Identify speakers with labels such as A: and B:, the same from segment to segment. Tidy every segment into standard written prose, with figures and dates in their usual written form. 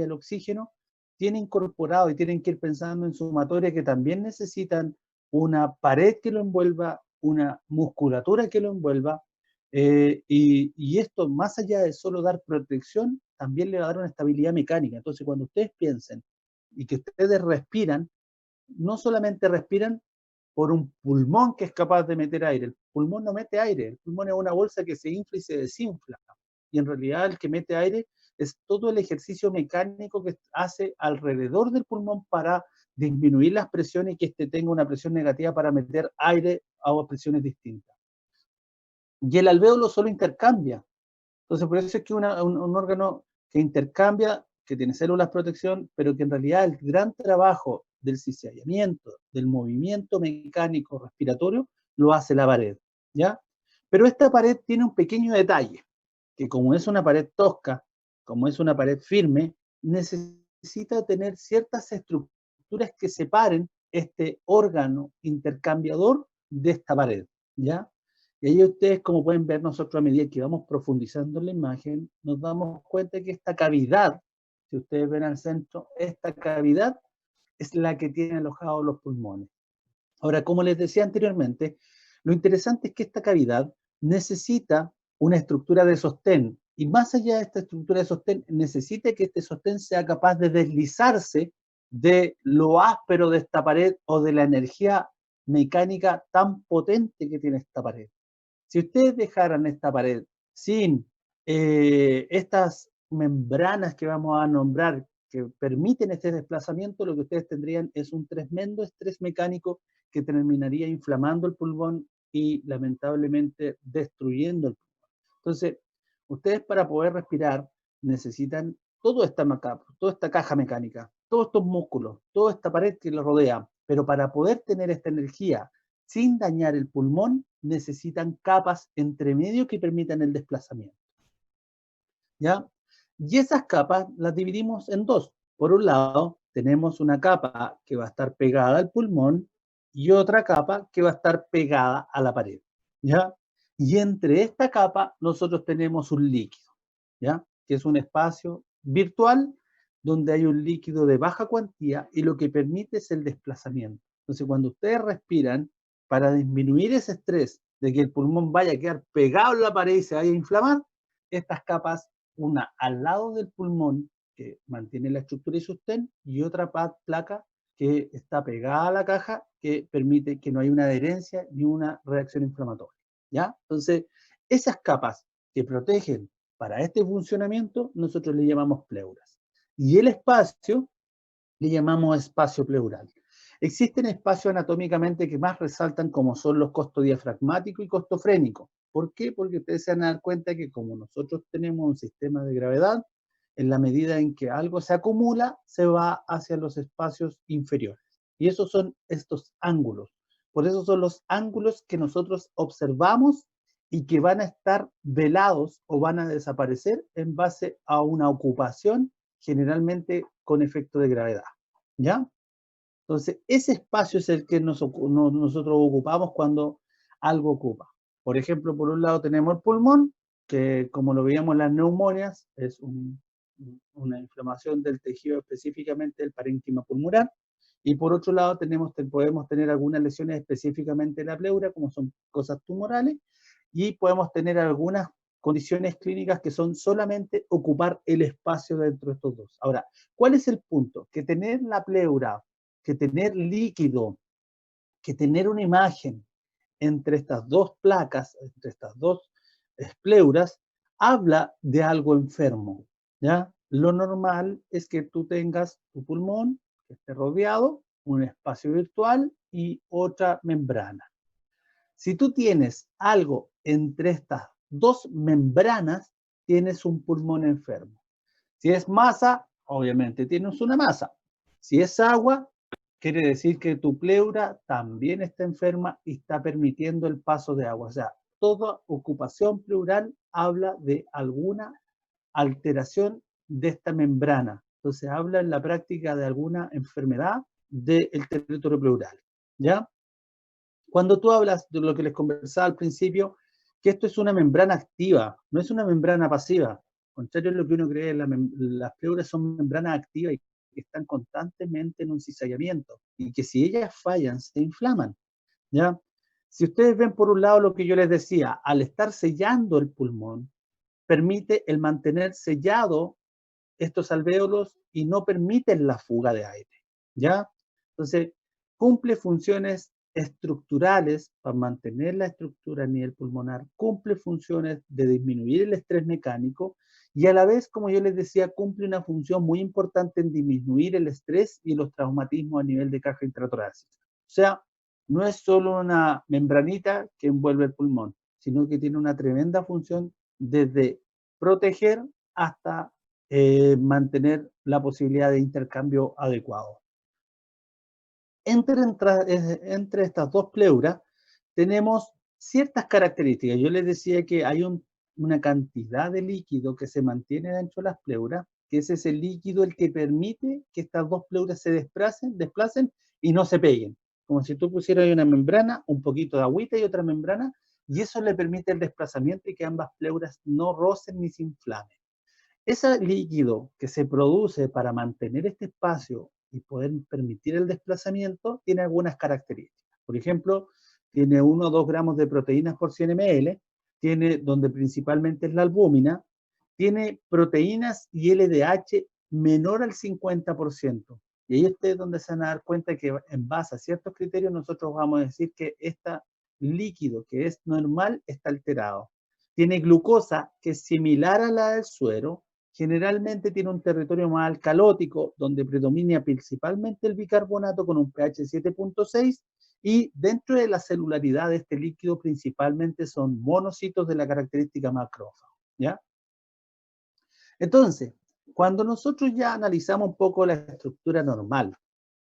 A: el oxígeno, tiene incorporado y tienen que ir pensando en sumatoria que también necesitan una pared que lo envuelva, una musculatura que lo envuelva, y esto, más allá de solo dar protección, también le va a dar una estabilidad mecánica. Entonces, cuando ustedes piensen y que ustedes respiran, no solamente respiran por un pulmón que es capaz de meter aire. El pulmón no mete aire, el pulmón es una bolsa que se infla y se desinfla. Y en realidad el que mete aire es todo el ejercicio mecánico que hace alrededor del pulmón para disminuir las presiones y que éste tenga una presión negativa para meter aire a presiones distintas. Y el alvéolo solo intercambia. Entonces, por eso es que un órgano que intercambia, que tiene células de protección, pero que en realidad el gran trabajo del cizallamiento, del movimiento mecánico respiratorio, lo hace la pared, ¿ya? Pero esta pared tiene un pequeño detalle, que como es una pared tosca, como es una pared firme, necesita tener ciertas estructuras que separen este órgano intercambiador de esta pared, ¿ya? Y ahí ustedes, como pueden ver, nosotros a medida que vamos profundizando en la imagen, nos damos cuenta que esta cavidad, si ustedes ven al centro, esta cavidad es la que tiene alojados los pulmones. Ahora, como les decía anteriormente, lo interesante es que esta cavidad necesita una estructura de sostén, y más allá de esta estructura de sostén, necesita que este sostén sea capaz de deslizarse de lo áspero de esta pared o de la energía mecánica tan potente que tiene esta pared. Si ustedes dejaran esta pared sin estas membranas que vamos a nombrar que permiten este desplazamiento, lo que ustedes tendrían es un tremendo estrés mecánico que terminaría inflamando el pulmón y lamentablemente destruyendo el pulmón. Entonces, ustedes para poder respirar necesitan toda esta caja mecánica, todos estos músculos, toda esta pared que los rodea, pero para poder tener esta energía sin dañar el pulmón, necesitan capas entre medio que permitan el desplazamiento, ¿ya? Y esas capas las dividimos en dos. Por un lado, tenemos una capa que va a estar pegada al pulmón y otra capa que va a estar pegada a la pared, ¿ya? Y entre esta capa nosotros tenemos un líquido, ¿ya? Que es un espacio virtual donde hay un líquido de baja cuantía y lo que permite es el desplazamiento. Entonces, cuando ustedes respiran, para disminuir ese estrés de que el pulmón vaya a quedar pegado en la pared y se vaya a inflamar, estas capas, una al lado del pulmón, que mantiene la estructura y sostén, y otra placa que está pegada a la caja, que permite que no haya una adherencia ni una reacción inflamatoria, ¿ya? Entonces, esas capas que protegen para este funcionamiento, nosotros le llamamos pleuras. Y el espacio le llamamos espacio pleural. Existen espacios anatómicamente que más resaltan como son los costodiafragmático y costofrénico. ¿Por qué? Porque ustedes se van a dar cuenta que como nosotros tenemos un sistema de gravedad, en la medida en que algo se acumula, se va hacia los espacios inferiores. Y esos son estos ángulos. Por eso son los ángulos que nosotros observamos y que van a estar velados o van a desaparecer en base a una ocupación generalmente con efecto de gravedad, ¿ya? Entonces, ese espacio es el que nosotros ocupamos cuando algo ocupa. Por ejemplo, por un lado tenemos el pulmón, que como lo veíamos en las neumonias, es una inflamación del tejido específicamente del parénquima pulmonar, y por otro lado podemos tener algunas lesiones específicamente en la pleura, como son cosas tumorales, y podemos tener algunas condiciones clínicas que son solamente ocupar el espacio dentro de estos dos. Ahora, ¿cuál es el punto? Que tener la pleura, que tener líquido, que tener una imagen entre estas dos placas, entre estas dos pleuras, habla de algo enfermo, ¿ya? Lo normal es que tú tengas tu pulmón, que esté rodeado, un espacio virtual y otra membrana. Si tú tienes algo entre estas dos membranas, tienes un pulmón enfermo. Si es masa, obviamente tienes una masa. Si es agua, quiere decir que tu pleura también está enferma y está permitiendo el paso de agua. O sea, toda ocupación pleural habla de alguna alteración de esta membrana. Entonces habla en la práctica de alguna enfermedad del territorio pleural, ¿ya? Cuando tú hablas de lo que les conversaba al principio, que esto es una membrana activa, no es una membrana pasiva. Contrario a lo que uno cree, las pleuras son membranas activas y que están constantemente en un cizallamiento, y que si ellas fallan, se inflaman, ¿ya? Si ustedes ven por un lado lo que yo les decía, al estar sellando el pulmón, permite el mantener sellado estos alvéolos y no permiten la fuga de aire, ¿ya? Entonces, cumple funciones estructurales para mantener la estructura a nivel pulmonar, cumple funciones de disminuir el estrés mecánico y a la vez, como yo les decía, cumple una función muy importante en disminuir el estrés y los traumatismos a nivel de caja intratorácica. O sea, no es solo una membranita que envuelve el pulmón, sino que tiene una tremenda función desde proteger hasta mantener la posibilidad de intercambio adecuado. Entre estas dos pleuras tenemos ciertas características. Yo les decía que hay una cantidad de líquido que se mantiene dentro de las pleuras, que es ese líquido el que permite que estas dos pleuras se desplacen y no se peguen. Como si tú pusieras una membrana, un poquito de agüita y otra membrana, y eso le permite el desplazamiento y que ambas pleuras no rocen ni se inflamen. Ese líquido que se produce para mantener este espacio y poder permitir el desplazamiento tiene algunas características. Por ejemplo, tiene 1 o 2 gramos de proteínas por 100 ml, tiene donde principalmente es la albúmina, tiene proteínas y LDH menor al 50%. Y ahí ustedes donde se van a dar cuenta que en base a ciertos criterios nosotros vamos a decir que este líquido que es normal está alterado. Tiene glucosa que es similar a la del suero, generalmente tiene un territorio más alcalótico, donde predomina principalmente el bicarbonato con un pH 7.6, y dentro de la celularidad de este líquido principalmente son monocitos de la característica macrófago, ¿ya? Entonces, cuando nosotros ya analizamos un poco la estructura normal,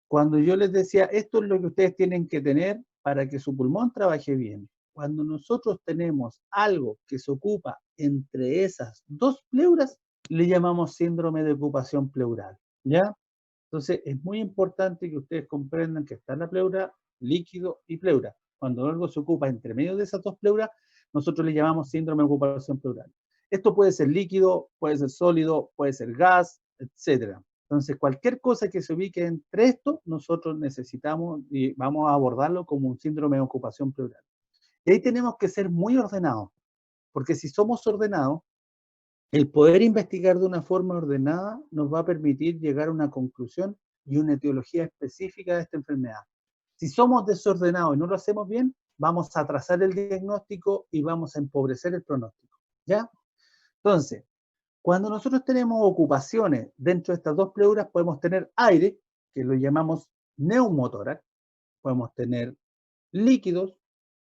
A: cuando yo les decía, esto es lo que ustedes tienen que tener para que su pulmón trabaje bien, cuando nosotros tenemos algo que se ocupa entre esas dos pleuras, le llamamos síndrome de ocupación pleural, ¿ya? Entonces, es muy importante que ustedes comprendan que está la pleura, líquido y pleura. Cuando algo se ocupa entre medio de esas dos pleuras, nosotros le llamamos síndrome de ocupación pleural. Esto puede ser líquido, puede ser sólido, puede ser gas, etc. Entonces, cualquier cosa que se ubique entre esto, nosotros necesitamos y vamos a abordarlo como un síndrome de ocupación pleural. Y ahí tenemos que ser muy ordenados, porque si somos ordenados, el poder investigar de una forma ordenada nos va a permitir llegar a una conclusión y una etiología específica de esta enfermedad. Si somos desordenados y no lo hacemos bien, vamos a atrasar el diagnóstico y vamos a empobrecer el pronóstico, ¿ya? Entonces, cuando nosotros tenemos ocupaciones dentro de estas dos pleuras, podemos tener aire, que lo llamamos neumotórax, podemos tener líquidos,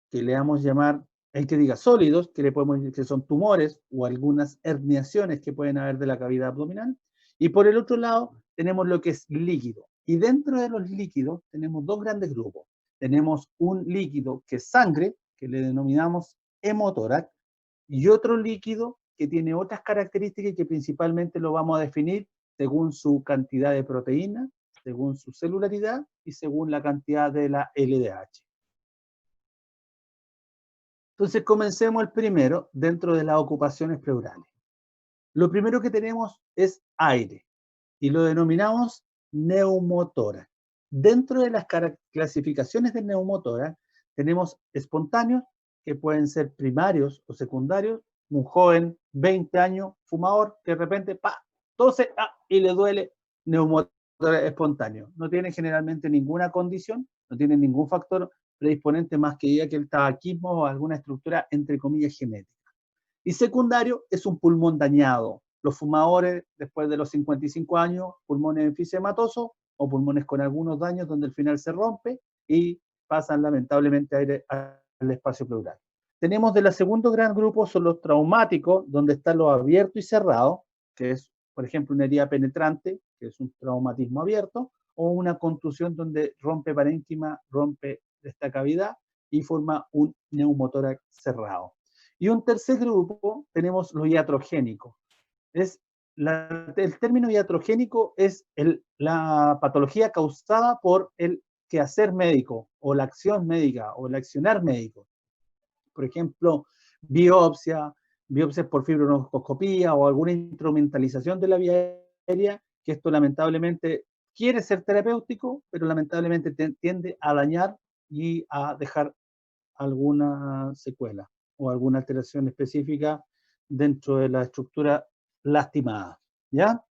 A: que le vamos a llamar, el que diga sólidos, que le podemos decir que son tumores o algunas herniaciones que pueden haber de la cavidad abdominal. Y por el otro lado, tenemos lo que es líquido. Y dentro de los líquidos tenemos dos grandes grupos. Tenemos un líquido que es sangre, que le denominamos hemotórax, y otro líquido que tiene otras características que principalmente lo vamos a definir según su cantidad de proteína, según su celularidad y según la cantidad de la LDH. Entonces comencemos el primero dentro de las ocupaciones pleurales. Lo primero que tenemos es aire y lo denominamos neumotórax. Dentro de las clasificaciones de neumotórax tenemos espontáneos que pueden ser primarios o secundarios. Un joven, 20 años, fumador, que de repente tose y le duele, neumotórax espontáneo. No tiene generalmente ninguna condición, no tiene ningún factor predisponente más que el tabaquismo o alguna estructura, entre comillas, genética. Y secundario es un pulmón dañado. Los fumadores, después de los 55 años, pulmones enfisematosos o pulmones con algunos daños donde al final se rompe y pasan lamentablemente aire al espacio pleural. Tenemos de la segundo gran grupo son los traumáticos, donde está lo abierto y cerrado, que es, por ejemplo, una herida penetrante, que es un traumatismo abierto, o una contusión donde rompe parénquima, rompe esta cavidad y forma un neumotórax cerrado. Y un tercer grupo tenemos lo iatrogénico. El término iatrogénico es la patología causada por el quehacer médico o la acción médica o el accionar médico. Por ejemplo, biopsia, biopsias por fibrobroncoskopía o alguna instrumentalización de la vía aérea, que esto lamentablemente quiere ser terapéutico, pero lamentablemente tiende a dañar y a dejar alguna secuela o alguna alteración específica dentro de la estructura lastimada, ¿ya?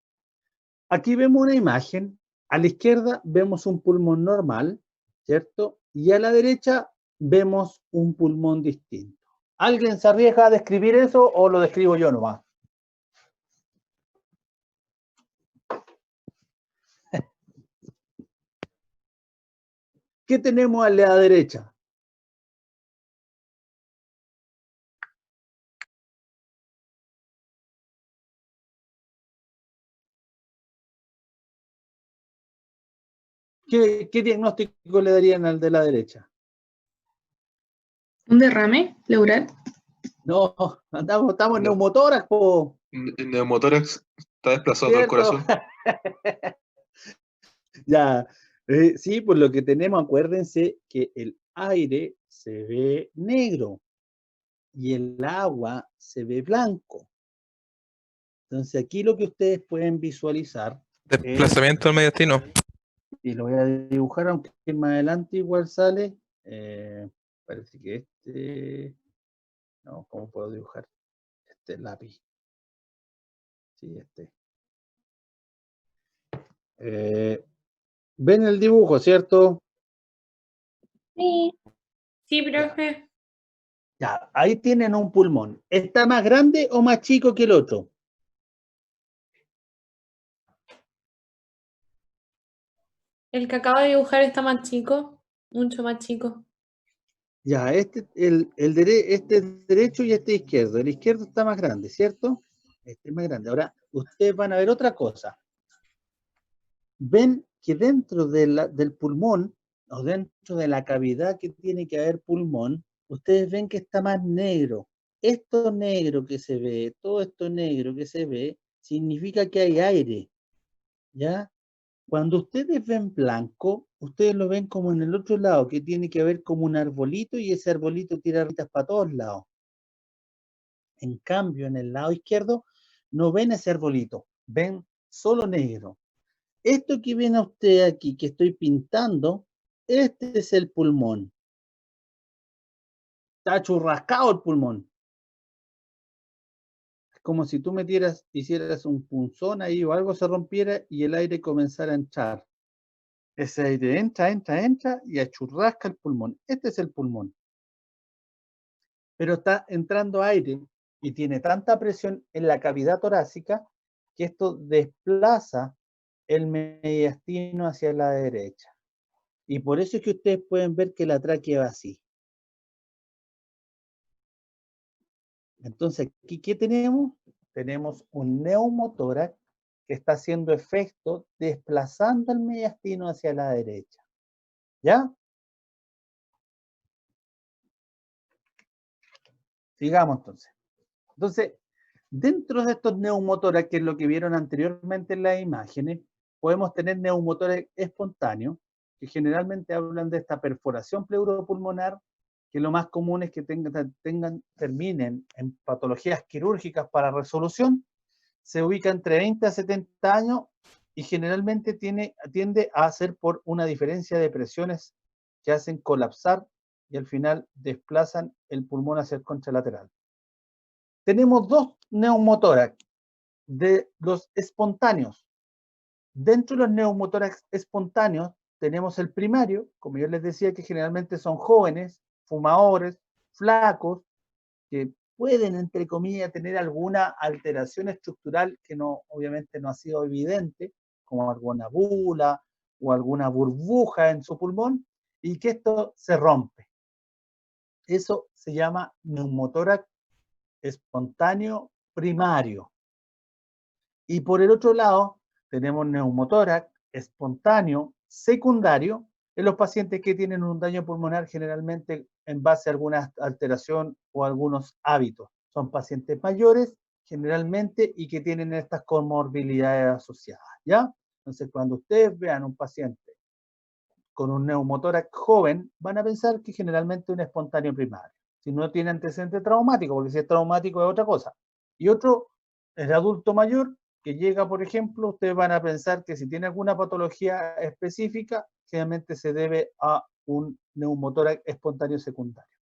A: Aquí vemos una imagen, a la izquierda vemos un pulmón normal, ¿cierto? Y a la derecha vemos un pulmón distinto. ¿Alguien se arriesga a describir eso o lo describo yo nomás? ¿Qué tenemos a la derecha? ¿Qué diagnóstico le darían al de la derecha?
B: ¿Un derrame pleural?
A: No, estamos en neumotórax, po.
C: El neumotórax está desplazado del
A: ¿Cierto?
C: corazón.
A: Ya, sí, por lo que tenemos, acuérdense que el aire se ve negro y el agua se ve blanco. Entonces aquí lo que ustedes pueden visualizar es,
D: Desplazamiento del mediastino.
A: y lo voy a dibujar, aunque más adelante igual sale, parece que no, ¿cómo puedo dibujar? Este lápiz. Sí, este. ¿Ven el dibujo, cierto?
B: Sí. Sí, profe.
A: Ya, ahí tienen un pulmón. ¿Está más grande o más chico que el otro?
B: El que acabo de dibujar está más chico, mucho más chico.
A: Ya, este es derecho y este es izquierdo. El izquierdo está más grande, ¿cierto? Este es más grande. Ahora, ustedes van a ver otra cosa. Ven que dentro del pulmón, o dentro de la cavidad que tiene que haber pulmón, ustedes ven que está más negro. Esto negro que se ve, todo esto negro que se ve, significa que hay aire, ¿ya? Cuando ustedes ven blanco, ustedes lo ven como en el otro lado, que tiene que haber como un arbolito y ese arbolito tira ramitas para todos lados. En cambio, en el lado izquierdo, no ven ese arbolito, ven solo negro. Esto que ven a usted aquí, que estoy pintando, este es el pulmón. Está churrascado el pulmón. Es como si tú hicieras un punzón ahí o algo se rompiera y el aire comenzara a entrar. Ese aire entra y achurrasca el pulmón. Este es el pulmón. Pero está entrando aire y tiene tanta presión en la cavidad torácica que esto desplaza el mediastino hacia la derecha. Y por eso es que ustedes pueden ver que la tráquea va así. Entonces, aquí, ¿qué tenemos? Tenemos un neumotórax que está haciendo efecto desplazando el mediastino hacia la derecha. ¿Ya? Sigamos entonces. Entonces, dentro de estos neumotórax, que es lo que vieron anteriormente en las imágenes, podemos tener neumotórax espontáneos, que generalmente hablan de esta perforación pleuropulmonar, que lo más común es que terminen en patologías quirúrgicas para resolución, se ubica entre 20 a 70 años y generalmente tiende a ser por una diferencia de presiones que hacen colapsar y al final desplazan el pulmón hacia el contralateral. Tenemos dos neumotórax de los espontáneos. Dentro de los neumotórax espontáneos tenemos el primario, como yo les decía, que generalmente son jóvenes, fumadores, flacos, que pueden, entre comillas, tener alguna alteración estructural que no, obviamente no ha sido evidente, como alguna bula o alguna burbuja en su pulmón, y que esto se rompe. Eso se llama neumotórax espontáneo primario. Y por el otro lado, tenemos neumotórax espontáneo secundario en los pacientes que tienen un daño pulmonar generalmente en base a alguna alteración o algunos hábitos. Son pacientes mayores generalmente y que tienen estas comorbilidades asociadas, ¿ya? Entonces, cuando ustedes vean un paciente con un neumotórax joven, van a pensar que generalmente es un espontáneo primario, si no tiene antecedente traumático, porque si es traumático es otra cosa. Y otro, el adulto mayor, que llega, por ejemplo, ustedes van a pensar que si tiene alguna patología específica, generalmente se debe a un neumotórax espontáneo secundario.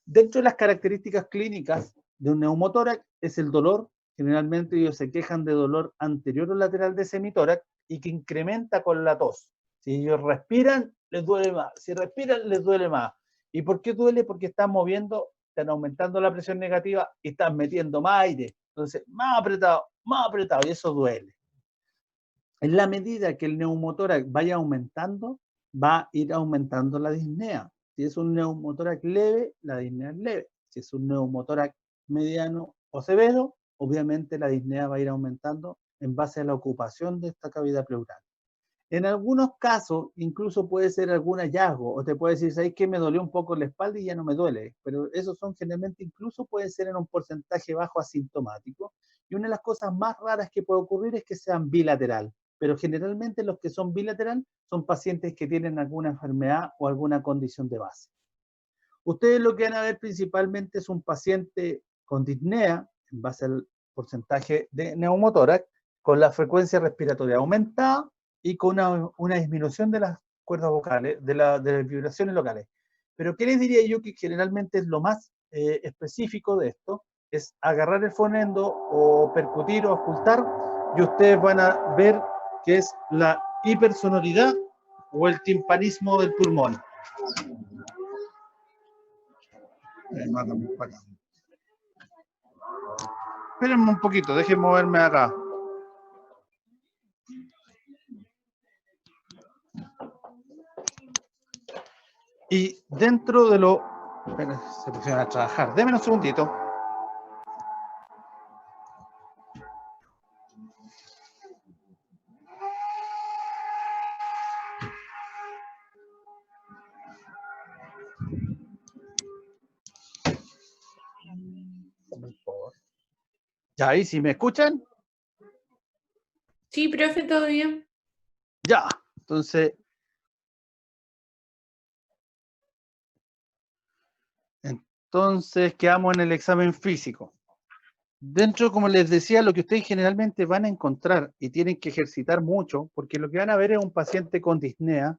A: Dentro de las características clínicas de un neumotórax es el dolor. Generalmente ellos se quejan de dolor anterior o lateral de semitórax y que incrementa con la tos. Si ellos respiran, les duele más. Si respiran, les duele más. ¿Y por qué duele? Porque están moviendo, están aumentando la presión negativa y están metiendo más aire. Entonces, más apretado, y eso duele. En la medida que el neumotórax vaya aumentando, va a ir aumentando la disnea. Si es un neumotórax leve, la disnea es leve. Si es un neumotórax mediano o severo, obviamente la disnea va a ir aumentando en base a la ocupación de esta cavidad pleural. En algunos casos, incluso puede ser algún hallazgo, o te puede decir, ¿sabes qué? Me dolió un poco la espalda y ya no me duele. Pero esos son generalmente, incluso puede ser en un porcentaje bajo asintomático. Y una de las cosas más raras que puede ocurrir es que sean bilateral. Pero generalmente los que son bilateral son pacientes que tienen alguna enfermedad o alguna condición de base. Ustedes lo que van a ver principalmente es un paciente con disnea, en base al porcentaje de neumotórax, con la frecuencia respiratoria aumentada y con una disminución de las cuerdas vocales, de las vibraciones locales. Pero ¿qué les diría yo que generalmente es lo más específico de esto? Es agarrar el fonendo o percutir o ocultar y ustedes van a ver que es la hipersonoridad o el timpanismo del pulmón. Espérenme un poquito, dejen moverme acá. Y dentro de lo... Esperen, se pusieron a trabajar. Denme un segundito. Ya, ahí si me escuchan.
B: Sí, profe, todo bien.
A: Ya, entonces quedamos en el examen físico. Dentro, como les decía, lo que ustedes generalmente van a encontrar y tienen que ejercitar mucho, porque lo que van a ver es un paciente con disnea,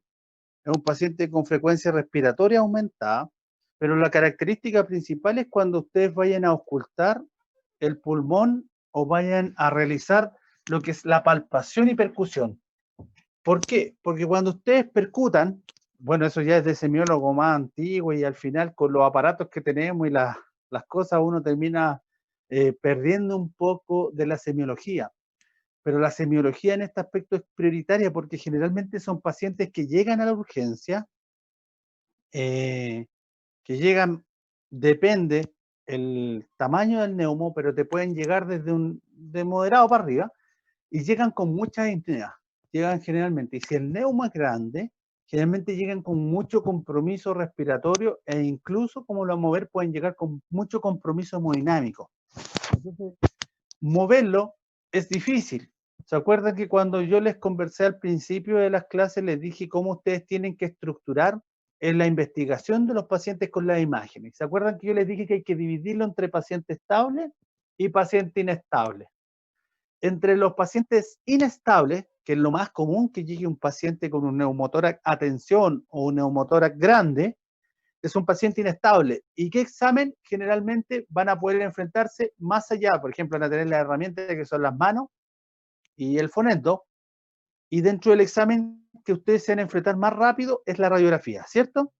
A: es un paciente con frecuencia respiratoria aumentada, pero la característica principal es cuando ustedes vayan a ocultar el pulmón o vayan a realizar lo que es la palpación y percusión. ¿Por qué? Porque cuando ustedes percutan, bueno, eso ya es de semiólogo más antiguo y al final con los aparatos que tenemos y las cosas uno termina perdiendo un poco de la semiología. Pero la semiología en este aspecto es prioritaria porque generalmente son pacientes que llegan a la urgencia, que llegan, depende el tamaño del neumo, pero te pueden llegar desde de moderado para arriba y llegan con mucha disnea. Llegan generalmente, y si el neumo es grande, generalmente llegan con mucho compromiso respiratorio e incluso, como lo vamos a ver, pueden llegar con mucho compromiso hemodinámico. Entonces, moverlo es difícil. ¿Se acuerdan que cuando yo les conversé al principio de las clases, les dije cómo ustedes tienen que estructurar en la investigación de los pacientes con las imágenes? ¿Se acuerdan que yo les dije que hay que dividirlo entre paciente estable y paciente inestable? Entre los pacientes inestables, que es lo más común que llegue un paciente con un neumotórax a tensión o un neumotórax grande, es un paciente inestable. ¿Y qué examen generalmente van a poder enfrentarse más allá? Por ejemplo, van a tener las herramientas que son las manos y el fonendo, y dentro del examen que ustedes se van a enfrentar más rápido es la radiografía, ¿cierto?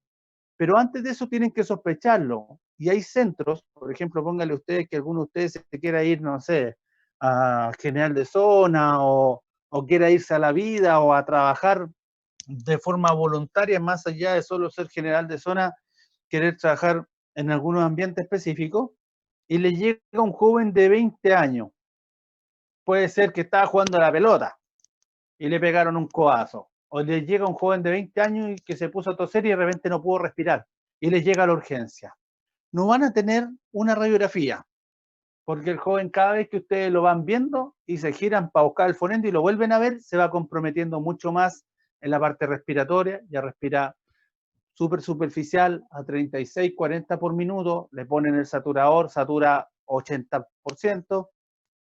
A: Pero antes de eso tienen que sospecharlo. Y hay centros, por ejemplo, pónganle ustedes que alguno de ustedes se quiera ir, no sé, a general de zona o quiera irse a la vida o a trabajar de forma voluntaria, más allá de solo ser general de zona, querer trabajar en algunos ambientes específicos, y le llega un joven de 20 años. Puede ser que estaba jugando a la pelota y le pegaron un codazo. O le llega un joven de 20 años y que se puso a toser y de repente no pudo respirar y le llega a la urgencia. No van a tener una radiografía, porque el joven, cada vez que ustedes lo van viendo y se giran para buscar el fonendo y lo vuelven a ver, se va comprometiendo mucho más en la parte respiratoria, ya respira superficial a 36, 40 por minuto, le ponen el saturador, satura 80%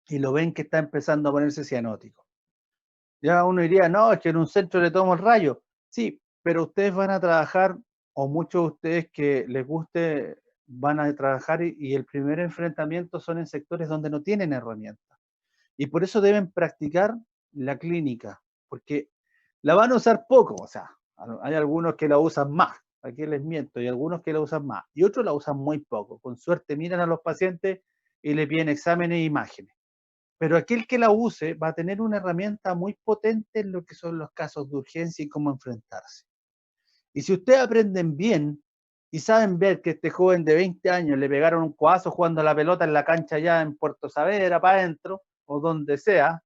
A: y lo ven que está empezando a ponerse cianótico. Ya uno diría, no, es que en un centro le tomo el rayo. Sí, pero ustedes van a trabajar, o muchos de ustedes que les guste, van a trabajar y el primer enfrentamiento son en sectores donde no tienen herramientas. Y por eso deben practicar la clínica, porque la van a usar poco, o sea, hay algunos que la usan más, aquí les miento, y algunos que la usan más, y otros la usan muy poco. Con suerte miran a los pacientes y le piden exámenes e imágenes. Pero aquel que la use va a tener una herramienta muy potente en lo que son los casos de urgencia y cómo enfrentarse. Y si ustedes aprenden bien y saben ver que este joven de 20 años le pegaron un codazo jugando a la pelota en la cancha allá en Puerto Saavedra, para adentro, o donde sea,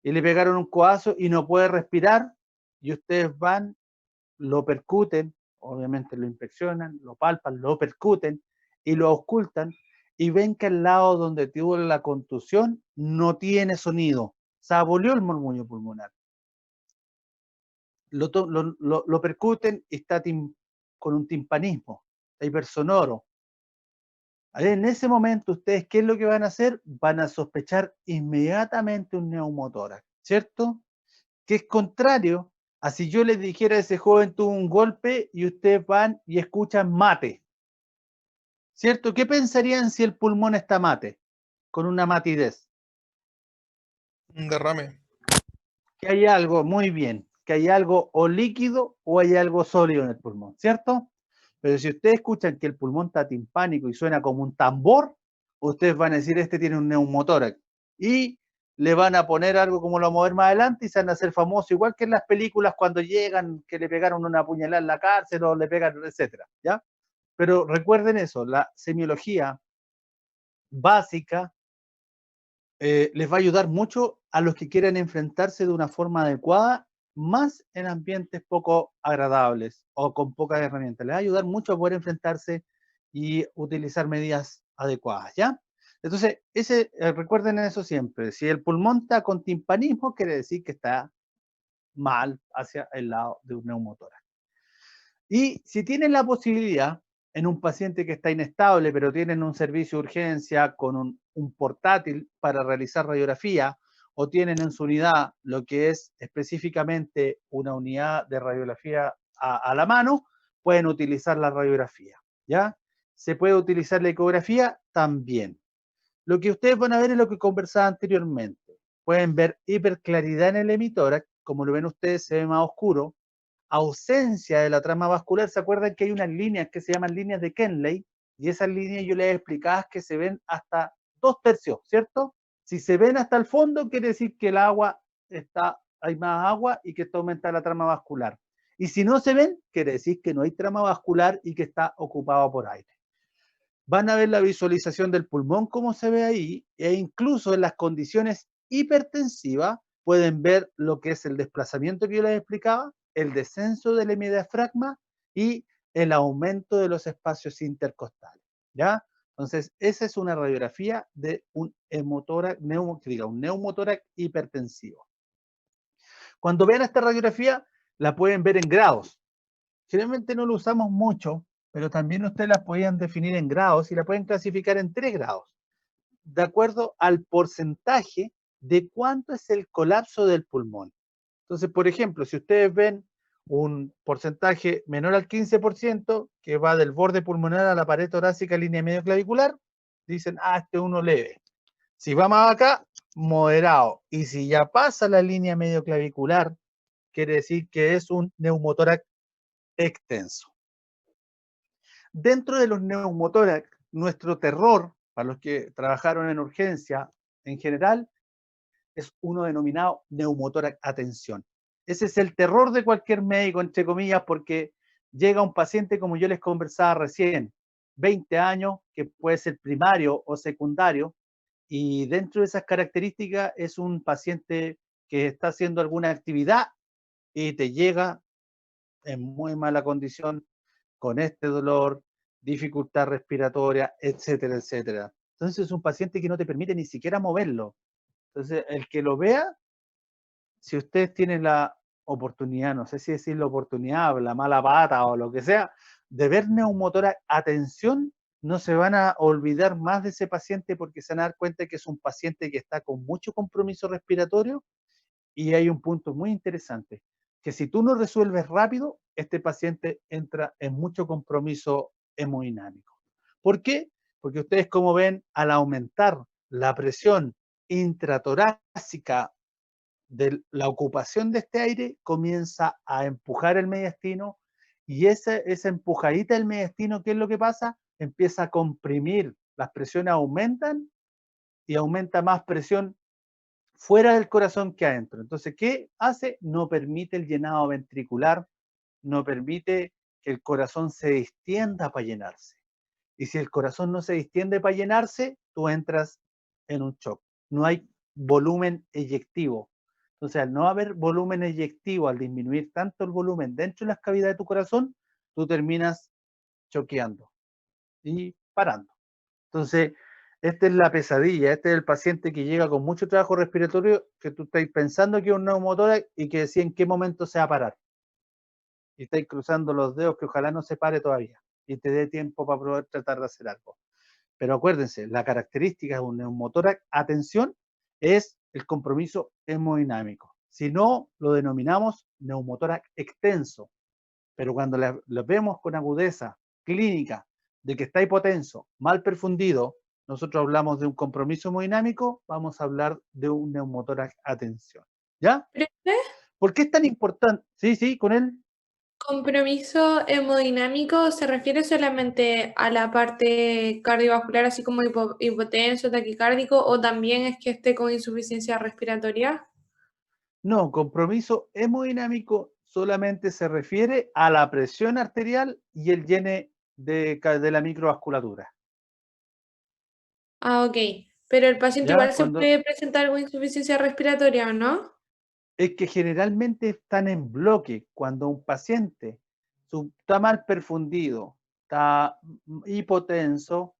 A: y le pegaron un codazo y no puede respirar, y ustedes van, lo percuten, obviamente lo inspeccionan, lo palpan, lo percuten y lo auscultan, y ven que al lado donde tuvo la contusión no tiene sonido, se abolió el murmullo pulmonar. Lo percuten y está con un timpanismo, está hipersonoro. En ese momento, ustedes, ¿qué es lo que van a hacer? Van a sospechar inmediatamente un neumotórax, ¿cierto? Que es contrario a si yo les dijera ese joven tuvo un golpe y ustedes van y escuchan mate, ¿cierto? ¿Qué pensarían si el pulmón está mate, con una matidez?
D: Un derrame.
A: Que hay algo, muy bien, que hay algo o líquido o hay algo sólido en el pulmón, ¿cierto? Pero si ustedes escuchan que el pulmón está timpánico y suena como un tambor, ustedes van a decir, este tiene un neumotórax. Y le van a poner algo como lo vamos a ver más adelante y se van a hacer famosos, igual que en las películas cuando llegan, que le pegaron una puñalada en la cárcel o le pegan, etcétera, ¿ya? Pero recuerden eso, la semiología básica les va a ayudar mucho a los que quieran enfrentarse de una forma adecuada, más en ambientes poco agradables o con pocas herramientas. Les va a ayudar mucho a poder enfrentarse y utilizar medidas adecuadas, ¿ya? Entonces, recuerden eso siempre. Si el pulmón está con timpanismo, quiere decir que está mal hacia el lado de un neumotórax. Y si tienen la posibilidad, en un paciente que está inestable, pero tienen un servicio de urgencia con un portátil para realizar radiografía, o tienen en su unidad lo que es específicamente una unidad de radiografía a la mano, pueden utilizar la radiografía, ¿ya? ¿Se puede utilizar la ecografía? También. Lo que ustedes van a ver es lo que conversaba anteriormente. Pueden ver hiperclaridad en el hemitórax, como lo ven ustedes, se ve más oscuro, ausencia de la trama vascular. ¿Se acuerdan que hay unas líneas que se llaman líneas de Kenley? Y esas líneas yo les explicaba que se ven hasta 2/3, ¿cierto? Si se ven hasta el fondo, quiere decir que el agua hay más agua y que está aumentada la trama vascular. Y si no se ven, quiere decir que no hay trama vascular y que está ocupado por aire. Van a ver la visualización del pulmón como se ve ahí, e incluso en las condiciones hipertensivas pueden ver lo que es el desplazamiento que yo les explicaba, el descenso del hemidiafragma y el aumento de los espacios intercostales, ¿ya? Entonces, esa es una radiografía de un un neumotórax hipertensivo. Cuando vean esta radiografía, la pueden ver en grados. Generalmente no lo usamos mucho, pero también ustedes la pueden definir en grados y la pueden clasificar en 3 grados, de acuerdo al porcentaje de cuánto es el colapso del pulmón. Entonces, por ejemplo, si ustedes ven un porcentaje menor al 15%, que va del borde pulmonar a la pared torácica, línea medio clavicular, dicen, este es uno leve. Si va más acá, moderado. Y si ya pasa la línea medio clavicular, quiere decir que es un neumotórax extenso. Dentro de los neumotórax, nuestro terror, para los que trabajaron en urgencia en general, es uno denominado neumotórax atención. Ese es el terror de cualquier médico, entre comillas, porque llega un paciente, como yo les conversaba recién, 20 años, que puede ser primario o secundario, y dentro de esas características es un paciente que está haciendo alguna actividad y te llega en muy mala condición, con este dolor, dificultad respiratoria, etcétera, etcétera. Entonces es un paciente que no te permite ni siquiera moverlo. Entonces, el que lo vea, si ustedes tienen la oportunidad, no sé si decirlo oportunidad, la mala pata o lo que sea, de ver neumotórax a tensión, no se van a olvidar más de ese paciente porque se van a dar cuenta que es un paciente que está con mucho compromiso respiratorio. Y hay un punto muy interesante, que si tú no resuelves rápido, este paciente entra en mucho compromiso hemodinámico. ¿Por qué? Porque ustedes, como ven, al aumentar la presión intratorácica de la ocupación de este aire, comienza a empujar el mediastino y esa empujadita del mediastino, ¿qué es lo que pasa? Empieza a comprimir, las presiones aumentan y aumenta más presión fuera del corazón que adentro. Entonces, ¿qué hace? No permite el llenado ventricular, no permite que el corazón se distienda para llenarse. Y si el corazón no se distiende para llenarse, tú entras en un shock. No hay volumen eyectivo. Entonces, al no haber volumen eyectivo, al disminuir tanto el volumen dentro de las cavidades de tu corazón, tú terminas choqueando y parando. Entonces, esta es la pesadilla, este es el paciente que llega con mucho trabajo respiratorio, que tú estás pensando que es un neumotórax y que decía en qué momento se va a parar. Y estáis cruzando los dedos que ojalá no se pare todavía y te dé tiempo para poder tratar de hacer algo. Pero acuérdense, la característica de un neumotórax, atención, es el compromiso hemodinámico. Si no, lo denominamos neumotórax extenso. Pero cuando lo vemos con agudeza clínica de que está hipotenso, mal perfundido, nosotros hablamos de un compromiso hemodinámico, vamos a hablar de un neumotórax a tensión. ¿Ya?
B: ¿Pero qué?
A: ¿Por qué es tan importante? Sí, sí, con él.
B: Compromiso hemodinámico se refiere solamente a la parte cardiovascular, así como hipotenso, taquicárdico, o también es que esté con insuficiencia respiratoria.
A: No, compromiso hemodinámico solamente se refiere a la presión arterial y el llene de la microvasculatura.
B: Ah, ok. Pero el paciente
A: ¿Ya?
B: igual se puede presentar con insuficiencia respiratoria, ¿o no?
A: Es que generalmente están en bloque. Cuando un paciente está mal perfundido, está hipotenso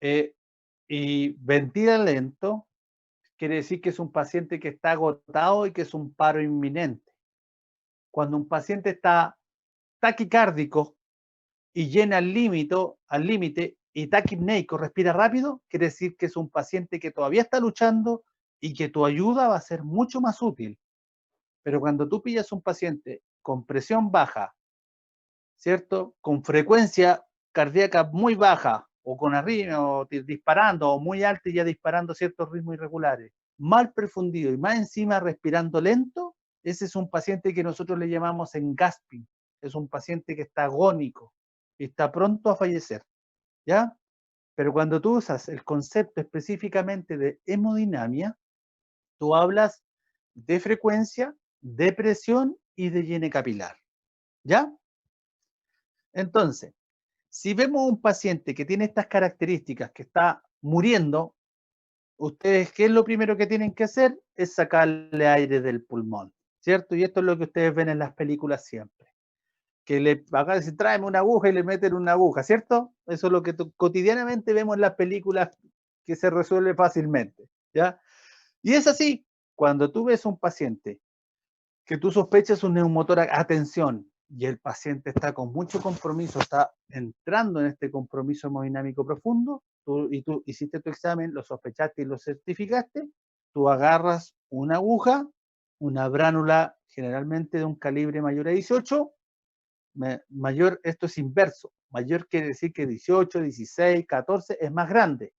A: y ventila lento, quiere decir que es un paciente que está agotado y que es un paro inminente. Cuando un paciente está taquicárdico y llena al límite y taquipneico, respira rápido, quiere decir que es un paciente que todavía está luchando y que tu ayuda va a ser mucho más útil. Pero cuando tú pillas un paciente con presión baja, ¿cierto? Con frecuencia cardíaca muy baja, o con arritmia, o disparando, o muy alta y ya disparando ciertos ritmos irregulares, mal perfundido y más encima respirando lento, ese es un paciente que nosotros le llamamos engasping. Es un paciente que está agónico y está pronto a fallecer, ¿ya? Pero cuando tú usas el concepto específicamente de hemodinamia, tú hablas de frecuencia, de presión y de llene capilar, ¿ya? Entonces, si vemos un paciente que tiene estas características, que está muriendo, ustedes, ¿qué es lo primero que tienen que hacer? Es sacarle aire del pulmón, ¿cierto? Y esto es lo que ustedes ven en las películas siempre. Que acá dicen, tráeme una aguja y le meten una aguja, ¿cierto? Eso es lo que cotidianamente vemos en las películas que se resuelve fácilmente, ¿ya? Y es así, cuando tú ves un paciente que tú sospechas un neumotórax, atención, y el paciente está con mucho compromiso, está entrando en este compromiso hemodinámico profundo, y tú hiciste tu examen, lo sospechaste y lo certificaste, tú agarras una aguja, una bránula generalmente de un calibre mayor a 18, mayor, esto es inverso, mayor quiere decir que 18, 16, 14 es más grande.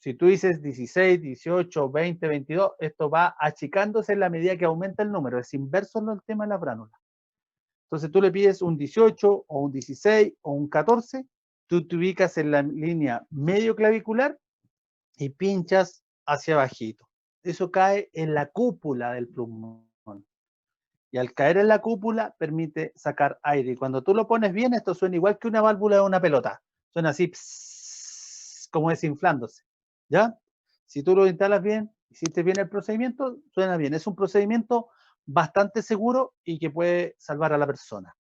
A: Si tú dices 16, 18, 20, 22, esto va achicándose en la medida que aumenta el número. Es inverso en el tema de la bránula. Entonces tú le pides un 18 o un 16 o un 14, tú te ubicas en la línea medio clavicular y pinchas hacia abajito. Eso cae en la cúpula del pulmón. Y al caer en la cúpula permite sacar aire. Y cuando tú lo pones bien, esto suena igual que una válvula de una pelota. Suena así, pss, como desinflándose. ¿Ya? Si tú lo instalas bien, hiciste bien el procedimiento, suena bien. Es un procedimiento bastante seguro y que puede salvar a la persona.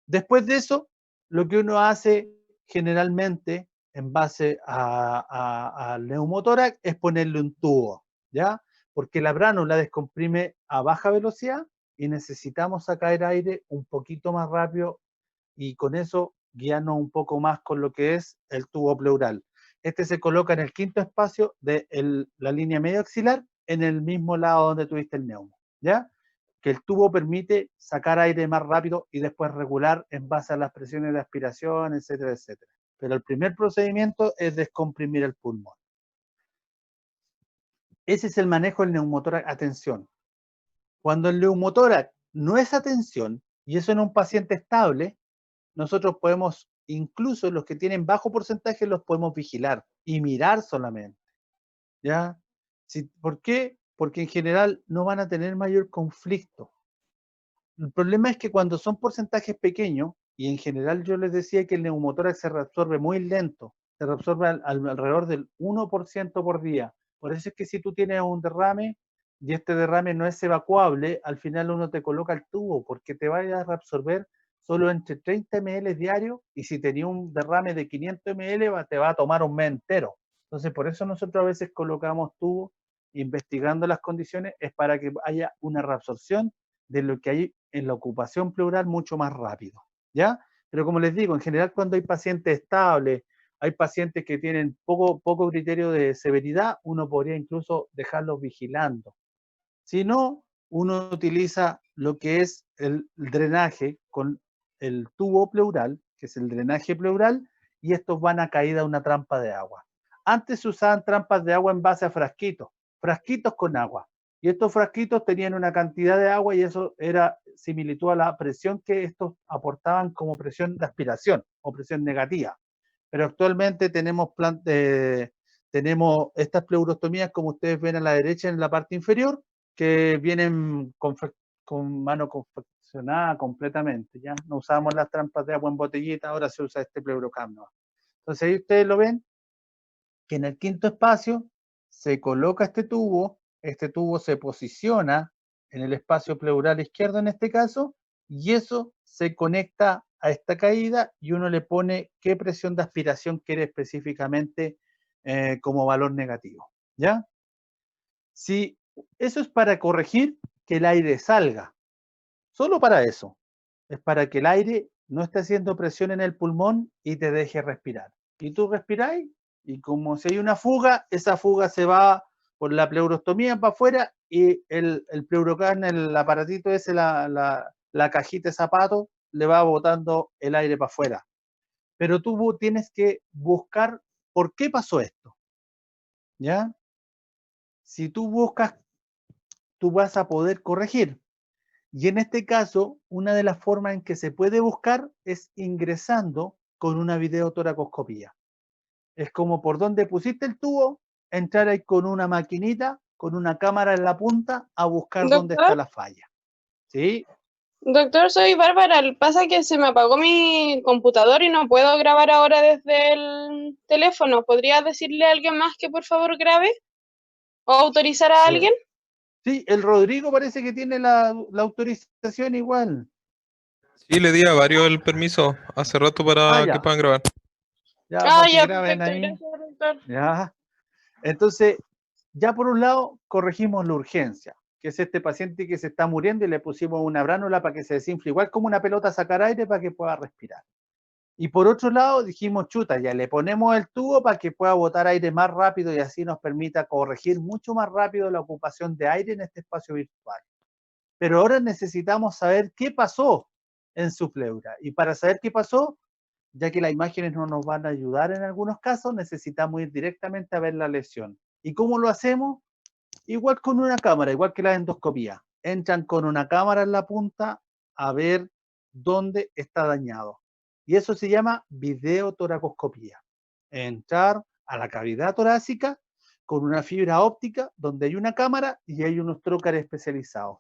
A: Después de eso, lo que uno hace generalmente en base al neumotórax es ponerle un tubo, ¿ya? Porque la bránula descomprime a baja velocidad y necesitamos sacar aire un poquito más rápido y con eso guiarnos un poco más con lo que es el tubo pleural. Este se coloca en el quinto espacio de la línea medio axilar, en el mismo lado donde tuviste el neumo, ¿ya? Que el tubo permite sacar aire más rápido y después regular en base a las presiones de aspiración, etcétera, etcétera. Pero el primer procedimiento es descomprimir el pulmón. Ese es el manejo del neumotórax a tensión. Cuando el neumotórax no es a tensión, y eso en un paciente estable, nosotros podemos, incluso los que tienen bajo porcentaje, los podemos vigilar y mirar solamente, ¿ya? ¿Por qué? Porque en general no van a tener mayor conflicto. El problema es que cuando son porcentajes pequeños, y en general yo les decía que el neumotórax se reabsorbe muy lento, se reabsorbe alrededor del 1% por día. Por eso es que si tú tienes un derrame y este derrame no es evacuable, al final uno te coloca el tubo porque te va a reabsorber solo entre 30 ml diario, y si tenía un derrame de 500 ml te va a tomar un mes entero. Entonces por eso nosotros a veces colocamos tubos investigando las condiciones, es para que haya una reabsorción de lo que hay en la ocupación pleural mucho más rápido, ¿ya? Pero como les digo, en general cuando hay pacientes estables, hay pacientes que tienen poco criterio de severidad, uno podría incluso dejarlos vigilando. Si no, uno utiliza lo que es el drenaje con el tubo pleural, que es el drenaje pleural, y estos van a caída a una trampa de agua. Antes se usaban trampas de agua en base a frasquitos con agua. Y estos frasquitos tenían una cantidad de agua y eso era similitud a la presión que estos aportaban como presión de aspiración o presión negativa. Pero actualmente tenemos estas pleurostomías, como ustedes ven a la derecha en la parte inferior, que vienen con mano confeccionada completamente, ¿ya? No usamos las trampas de agua en botellita, ahora se usa este Pleurocam. Entonces ahí ustedes lo ven, que en el quinto espacio se coloca este tubo se posiciona en el espacio pleural izquierdo en este caso, y eso se conecta a esta caída y uno le pone qué presión de aspiración quiere específicamente como valor negativo, ¿ya? Si eso es para corregir que el aire salga, solo para eso, es para que el aire no esté haciendo presión en el pulmón y te deje respirar. Y tú respiráis, y como si hay una fuga, esa fuga se va por la pleurostomía para afuera y el Pleurocan, el aparatito ese, la cajita de zapato, le va botando el aire para afuera. Pero tú tienes que buscar por qué pasó esto, ¿ya? Si tú buscas, tú vas a poder corregir. Y en este caso, una de las formas en que se puede buscar es ingresando con una videotoracoscopía. Es como por donde pusiste el tubo, entrar ahí con una maquinita, con una cámara en la punta, a buscar dónde está la falla. ¿Sí?
E: Doctor, soy Bárbara. Pasa que se me apagó mi computador y no puedo grabar ahora desde el teléfono. ¿Podría decirle a alguien más que por favor grabe? ¿O autorizar a alguien?
A: Sí, el Rodrigo parece que tiene la autorización igual.
D: Sí, le di a varios el permiso hace rato para que puedan grabar.
A: Ya, para que
E: ya,
A: graben
E: perfecto.
A: ahí.
E: Gracias, doctor.
A: Ya. Entonces, ya por un lado, corregimos la urgencia, que es este paciente que se está muriendo y le pusimos una bránula para que se desinfle, igual como una pelota a sacar aire para que pueda respirar. Y por otro lado, dijimos, chuta, ya le ponemos el tubo para que pueda botar aire más rápido y así nos permita corregir mucho más rápido la ocupación de aire en este espacio virtual. Pero ahora necesitamos saber qué pasó en su pleura. Y para saber qué pasó, ya que las imágenes no nos van a ayudar en algunos casos, necesitamos ir directamente a ver la lesión. ¿Y cómo lo hacemos? Igual con una cámara, igual que la endoscopía. Entran con una cámara en la punta a ver dónde está dañado. Y eso se llama videotoracoscopía. Entrar a la cavidad torácica con una fibra óptica donde hay una cámara y hay unos trócares especializados.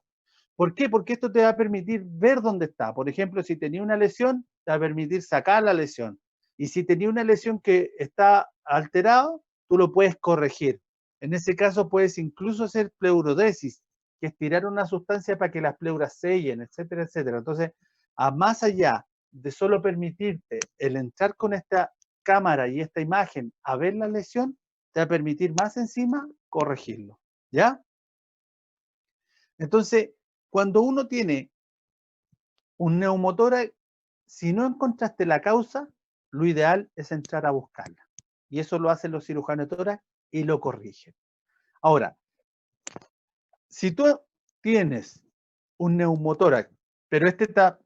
A: ¿Por qué? Porque esto te va a permitir ver dónde está. Por ejemplo, si tenía una lesión, te va a permitir sacar la lesión. Y si tenía una lesión que está alterado, tú lo puedes corregir. En ese caso puedes incluso hacer pleurodesis, que es tirar una sustancia para que las pleuras sellen, etcétera, etcétera. Entonces, más allá de solo permitirte el entrar con esta cámara y esta imagen a ver la lesión, te va a permitir más encima corregirlo. ¿Ya? Entonces, cuando uno tiene un neumotórax, si no encontraste la causa, lo ideal es entrar a buscarla. Y eso lo hacen los cirujanos de tórax y lo corrigen. Ahora, si tú tienes un neumotórax, pero este está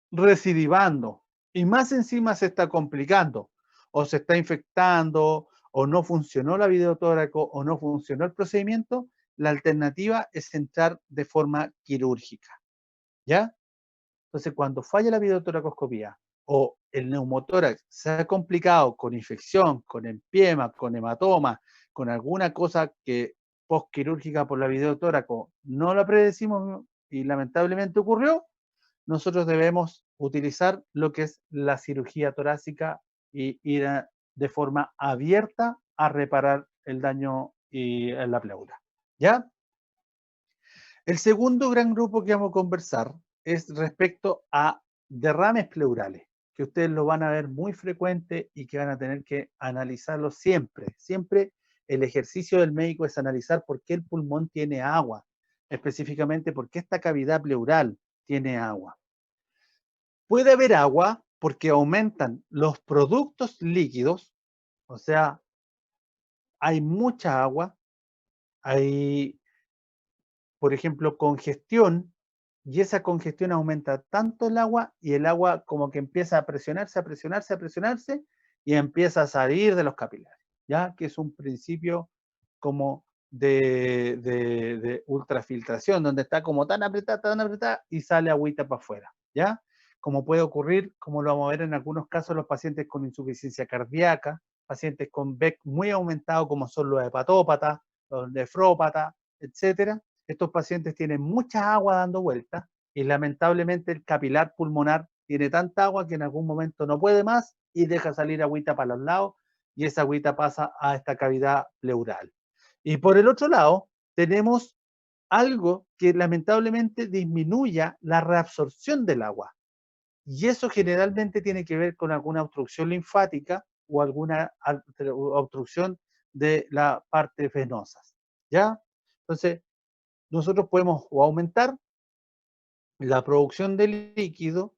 A: recidivando y más encima se está complicando, o se está infectando, o no funcionó la videotóraco, o no funcionó el procedimiento, la alternativa es entrar de forma quirúrgica. ¿Ya? Entonces, cuando falla la videotoracoscopía o el neumotórax se ha complicado con infección, con empiema, con hematoma, con alguna cosa que postquirúrgica por la videotóraco no la predecimos y lamentablemente ocurrió, nosotros debemos utilizar lo que es la cirugía torácica y ir de forma abierta a reparar el daño y la pleura. ¿Ya? El segundo gran grupo que vamos a conversar es respecto a derrames pleurales, que ustedes lo van a ver muy frecuente y que van a tener que analizarlo siempre. Siempre el ejercicio del médico es analizar por qué el pulmón tiene agua, específicamente por qué esta cavidad pleural tiene agua. Puede haber agua porque aumentan los productos líquidos, o sea, hay mucha agua, hay, por ejemplo, congestión, y esa congestión aumenta tanto el agua y el agua como que empieza a presionarse, a presionarse, a presionarse y empieza a salir de los capilares, ¿ya? Que es un principio como de ultrafiltración, donde está como tan apretada y sale agüita para afuera, ¿ya? Como puede ocurrir, como lo vamos a ver en algunos casos, los pacientes con insuficiencia cardíaca, pacientes con BEC muy aumentado como son los hepatópatas, los nefrópatas, etcétera. Estos pacientes tienen mucha agua dando vueltas y lamentablemente el capilar pulmonar tiene tanta agua que en algún momento no puede más y deja salir agüita para los lados y esa agüita pasa a esta cavidad pleural. Y por el otro lado, tenemos algo que lamentablemente disminuya la reabsorción del agua. Y eso generalmente tiene que ver con alguna obstrucción linfática o alguna obstrucción de la parte venosa. ¿Ya? Entonces, nosotros podemos o aumentar la producción de líquido,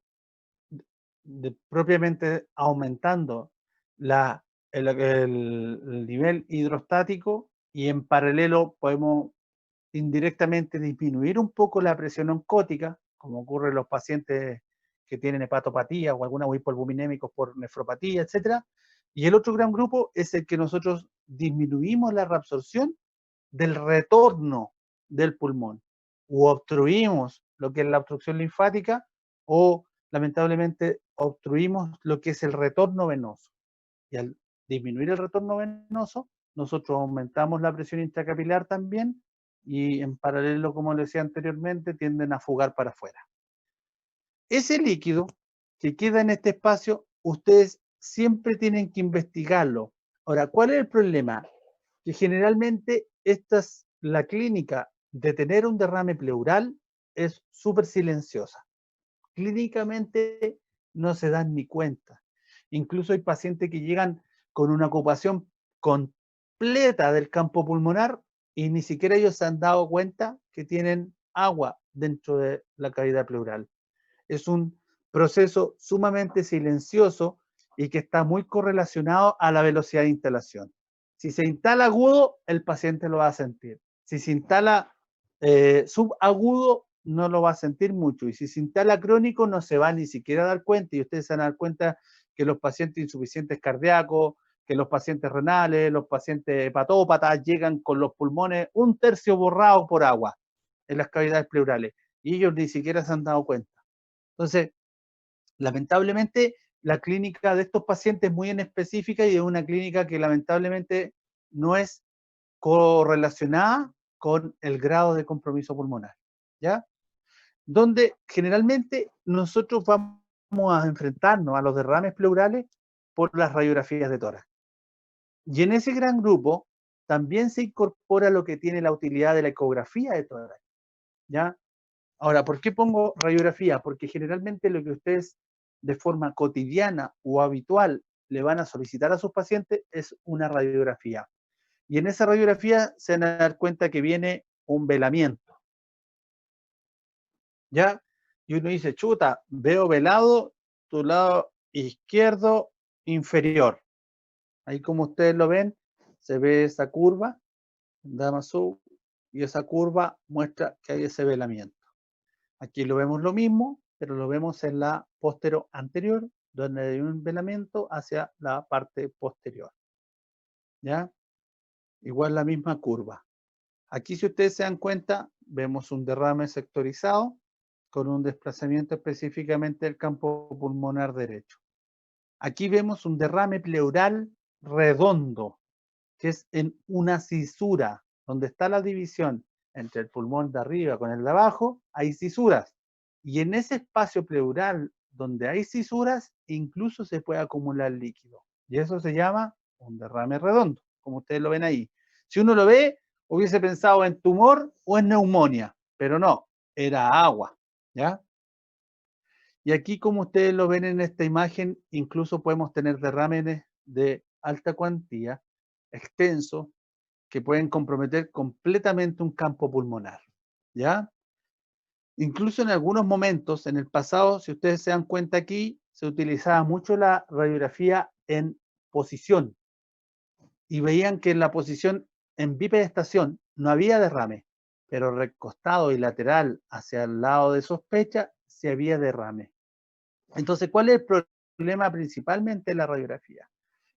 A: propiamente aumentando el nivel hidrostático y en paralelo podemos indirectamente disminuir un poco la presión oncótica, como ocurre en los pacientes que tienen hepatopatía o alguna hipoalbuminémicos por nefropatía, etc. Y el otro gran grupo es el que nosotros disminuimos la reabsorción del retorno del pulmón, o obstruimos lo que es la obstrucción linfática, o lamentablemente obstruimos lo que es el retorno venoso. Y al disminuir el retorno venoso, nosotros aumentamos la presión intracapilar también, y en paralelo, como les decía anteriormente, tienden a fugar para afuera. Ese líquido que queda en este espacio, ustedes siempre tienen que investigarlo. Ahora, ¿cuál es el problema? Que generalmente la clínica de tener un derrame pleural es súper silenciosa. Clínicamente no se dan ni cuenta. Incluso hay pacientes que llegan con una ocupación completa del campo pulmonar y ni siquiera ellos se han dado cuenta que tienen agua dentro de la cavidad pleural. Es un proceso sumamente silencioso y que está muy correlacionado a la velocidad de instalación. Si se instala agudo, el paciente lo va a sentir. Si se instala subagudo, no lo va a sentir mucho. Y si se instala crónico, no se va ni siquiera a dar cuenta. Y ustedes se van a dar cuenta que los pacientes insuficientes cardíacos, que los pacientes renales, los pacientes hepatópatas llegan con los pulmones 1/3 borrados por agua en las cavidades pleurales. Y ellos ni siquiera se han dado cuenta. Entonces, lamentablemente, la clínica de estos pacientes es muy en específica y es una clínica que lamentablemente no es correlacionada con el grado de compromiso pulmonar, ¿ya? Donde generalmente nosotros vamos a enfrentarnos a los derrames pleurales por las radiografías de tórax. Y en ese gran grupo también se incorpora lo que tiene la utilidad de la ecografía de tórax, ¿ya? Ahora, ¿por qué pongo radiografía? Porque generalmente lo que ustedes de forma cotidiana o habitual le van a solicitar a sus pacientes es una radiografía. Y en esa radiografía se van a dar cuenta que viene un velamiento. ¿ya? Y uno dice, chuta, veo velado tu lado izquierdo inferior. Ahí como ustedes lo ven, se ve esa curva, Damasu, y esa curva muestra que hay ese velamiento. Aquí lo vemos lo mismo, pero lo vemos en la póstero anterior, donde hay un velamiento hacia la parte posterior. ¿Ya? Igual la misma curva. Aquí, si ustedes se dan cuenta, vemos un derrame sectorizado con un desplazamiento específicamente del campo pulmonar derecho. Aquí vemos un derrame pleural redondo, que es en una cisura, donde está la división entre el pulmón de arriba con el de abajo, hay cisuras. Y en ese espacio pleural donde hay cisuras, incluso se puede acumular líquido. Y eso se llama un derrame redondo, como ustedes lo ven ahí. Si uno lo ve, hubiese pensado en tumor o en neumonía, pero no, era agua, ¿ya? Y aquí, como ustedes lo ven en esta imagen, incluso podemos tener derrames de alta cuantía, extensos, que pueden comprometer completamente un campo pulmonar, ¿ya? Incluso en algunos momentos, en el pasado, si ustedes se dan cuenta aquí, se utilizaba mucho la radiografía en posición y veían que en la posición en bipedestación no había derrame, pero recostado y lateral hacia el lado de sospecha sí había derrame. Entonces, ¿cuál es el problema principalmente de la radiografía?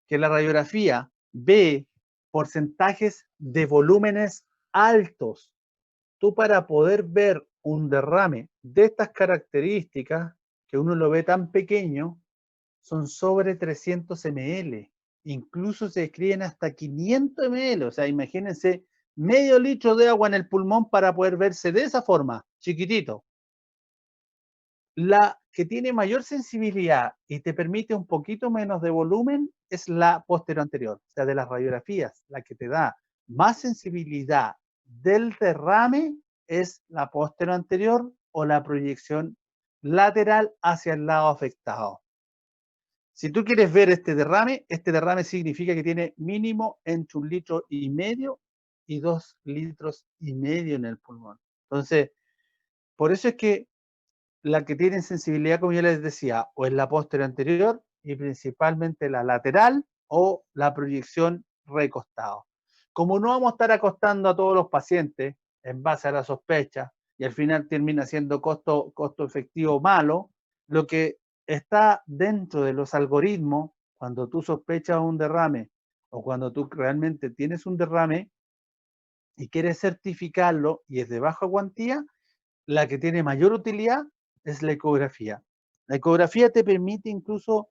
A: Que la radiografía ve porcentajes de volúmenes altos. Tú, para poder ver un derrame de estas características, que uno lo ve tan pequeño, son sobre 300 ml. Incluso se escriben hasta 500 ml. O sea, imagínense medio litro de agua en el pulmón para poder verse de esa forma, chiquitito. La que tiene mayor sensibilidad y te permite un poquito menos de volumen es la posterior anterior, o sea, de las radiografías. La que te da más sensibilidad del derrame es la posterior anterior o la proyección lateral hacia el lado afectado. Si tú quieres ver este derrame significa que tiene mínimo entre 1,5 litros y 2,5 litros en el pulmón. Entonces, por eso es que la que tienen sensibilidad, como yo les decía, o es la posterior anterior y principalmente la lateral o la proyección recostado. Como no vamos a estar acostando a todos los pacientes en base a la sospecha y al final termina siendo costo efectivo malo, lo que está dentro de los algoritmos, cuando tú sospechas un derrame o cuando tú realmente tienes un derrame y quieres certificarlo y es de baja cuantía, la que tiene mayor utilidad es la ecografía. La ecografía te permite incluso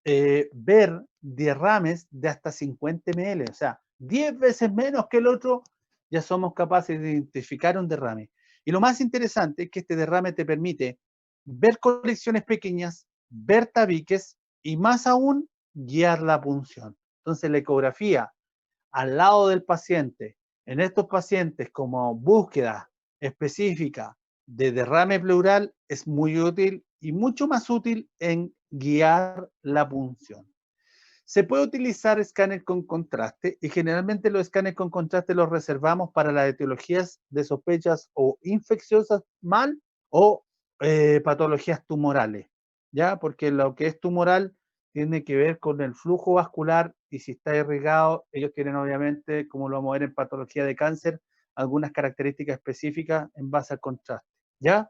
A: ver derrames de hasta 50 ml, o sea, 10 veces menos que el otro, ya somos capaces de identificar un derrame. Y lo más interesante es que este derrame te permite ver colecciones pequeñas, ver tabiques y más aún guiar la punción. Entonces la ecografía al lado del paciente, en estos pacientes como búsqueda específica de derrame pleural, es muy útil y mucho más útil en guiar la punción. Se puede utilizar escáner con contraste y generalmente los escáneres con contraste los reservamos para las etiologías de sospechas o infecciosas mal o patologías tumorales, ¿ya? Porque lo que es tumoral tiene que ver con el flujo vascular y si está irrigado, ellos tienen obviamente, como lo vamos a ver en patología de cáncer, algunas características específicas en base al contraste, ¿ya?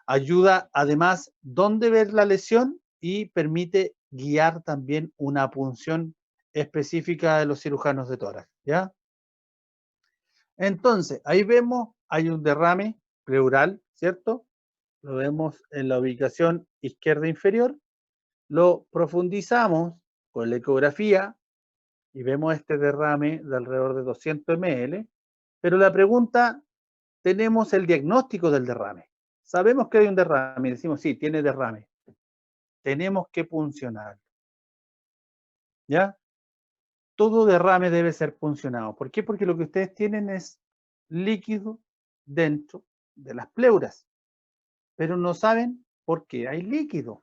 A: Ayuda además dónde ver la lesión y permite guiar también una punción específica de los cirujanos de tórax, ¿ya? Entonces, ahí vemos, hay un derrame pleural, ¿cierto? Lo vemos en la ubicación izquierda inferior. Lo profundizamos con la ecografía y vemos este derrame de alrededor de 200 ml. Pero la pregunta, tenemos el diagnóstico del derrame. Sabemos que hay un derrame y decimos, sí, tiene derrame. Tenemos que puncionar, ¿ya? Todo derrame debe ser puncionado. ¿Por qué? Porque lo que ustedes tienen es líquido dentro de las pleuras, pero no saben por qué hay líquido.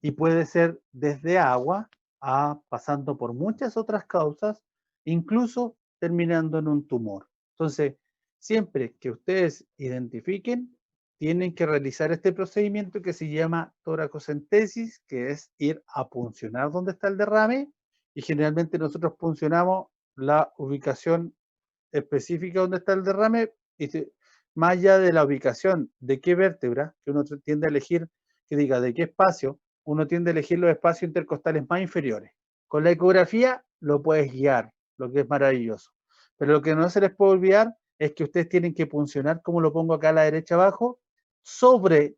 A: Y puede ser desde agua a pasando por muchas otras causas, incluso terminando en un tumor. Entonces, siempre que ustedes identifiquen, tienen que realizar este procedimiento que se llama toracocentesis, que es ir a puncionar donde está el derrame, y generalmente nosotros puncionamos la ubicación específica donde está el derrame, y más allá de la ubicación de qué vértebra, que uno tiende a elegir, que diga de qué espacio, uno tiende a elegir los espacios intercostales más inferiores. Con la ecografía lo puedes guiar, lo que es maravilloso. Pero lo que no se les puede olvidar es que ustedes tienen que puncionar, como lo pongo acá a la derecha abajo, sobre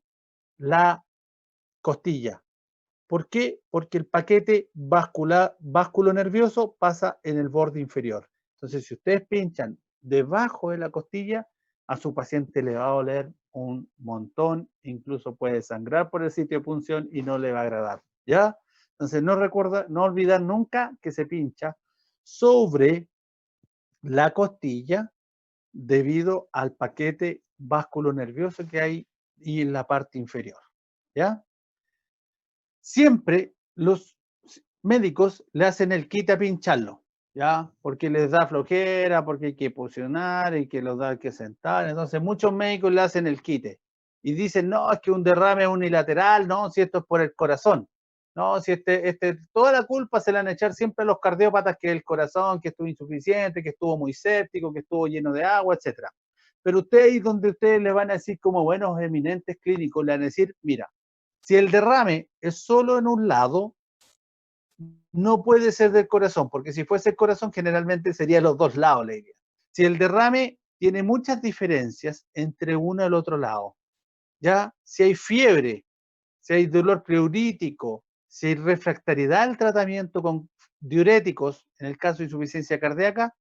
A: la costilla. ¿Por qué? Porque el paquete básculo nervioso pasa en el borde inferior. Entonces, si ustedes pinchan debajo de la costilla, a su paciente le va a doler un montón, incluso puede sangrar por el sitio de punción y no le va a agradar, ¿ya? Entonces, no olvidar nunca que se pincha sobre la costilla debido al paquete básculo nervioso que hay y en la parte inferior, ¿ya? Siempre los médicos le hacen el quite a pincharlo, ¿ya? Porque les da flojera, porque hay que posicionar y que los da que sentar. Entonces muchos médicos le hacen el quite y dicen, no, es que un derrame unilateral, no, si esto es por el corazón. No, si toda la culpa se la han echar siempre a los cardiópatas, que el corazón, que estuvo insuficiente, que estuvo muy séptico, que estuvo lleno de agua, etc. Pero ustedes, donde ustedes le van a decir como buenos eminentes clínicos, le van a decir, mira, si el derrame es solo en un lado, no puede ser del corazón, porque si fuese el corazón generalmente sería los dos lados la idea. Si el derrame tiene muchas diferencias entre uno y el otro lado, ¿ya? Si hay fiebre, si hay dolor pleurítico, si hay refractariedad al tratamiento con diuréticos, en el caso de insuficiencia cardíaca,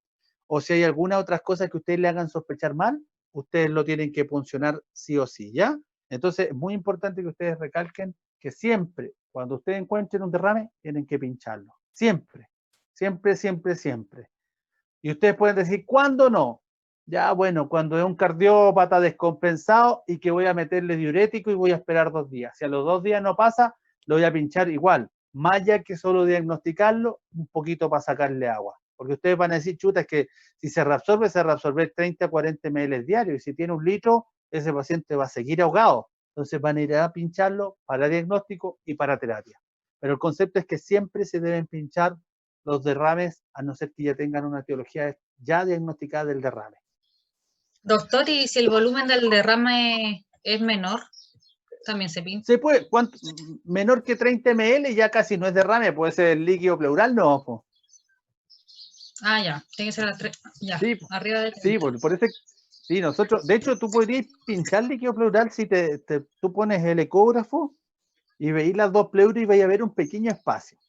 A: o si hay alguna otras cosas que ustedes le hagan sospechar mal, ustedes lo tienen que puncionar sí o sí, ¿ya? Entonces es muy importante que ustedes recalquen que siempre, cuando ustedes encuentren un derrame, tienen que pincharlo. Siempre, siempre, siempre, siempre. Y ustedes pueden decir, ¿cuándo no? Ya, bueno, cuando es un cardiópata descompensado y que voy a meterle diurético y voy a esperar 2 días. Si a los 2 días no pasa, lo voy a pinchar igual. Más allá que solo diagnosticarlo, un poquito para sacarle agua. Porque ustedes van a decir, chuta, es que si se reabsorbe 30 a 40 ml diario. Y si tiene 1 litro, ese paciente va a seguir ahogado. Entonces van a ir a pincharlo para diagnóstico y para terapia. Pero el concepto es que siempre se deben pinchar los derrames, a no ser que ya tengan una etiología ya diagnosticada del derrame.
F: Doctor, ¿y si el volumen del derrame es menor? ¿También se pinta?
A: Se puede, menor que 30 ml ya casi no es derrame, puede ser el líquido pleural, no, ojo.
F: Ah, ya, tiene que ser a 3, ya,
A: Sí,
F: arriba de 30.
A: Sí, por eso, sí, nosotros, de hecho, tú podrías pinchar líquido pleural si tú pones el ecógrafo y veis las dos pleuras y vais a ver un pequeño espacio.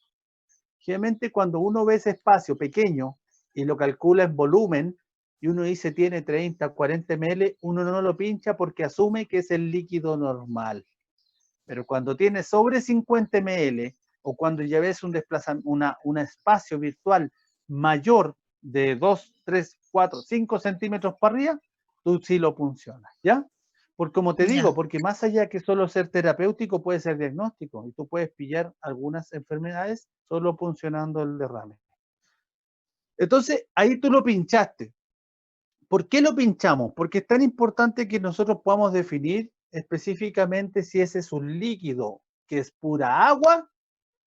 A: Generalmente cuando uno ve ese espacio pequeño y lo calcula en volumen, y uno dice tiene 30, 40 ml, uno no lo pincha porque asume que es el líquido normal. Pero cuando tiene sobre 50 ml o cuando ya ves un espacio virtual mayor de 2, 3, 4, 5 centímetros para arriba, tú sí lo funcionas, ¿ya? Porque como te digo, porque más allá que solo ser terapéutico puede ser diagnóstico y tú puedes pillar algunas enfermedades solo funcionando el derrame. Entonces, ahí tú lo pinchaste. ¿Por qué lo pinchamos? Porque es tan importante que nosotros podamos definir específicamente si ese es un líquido que es pura agua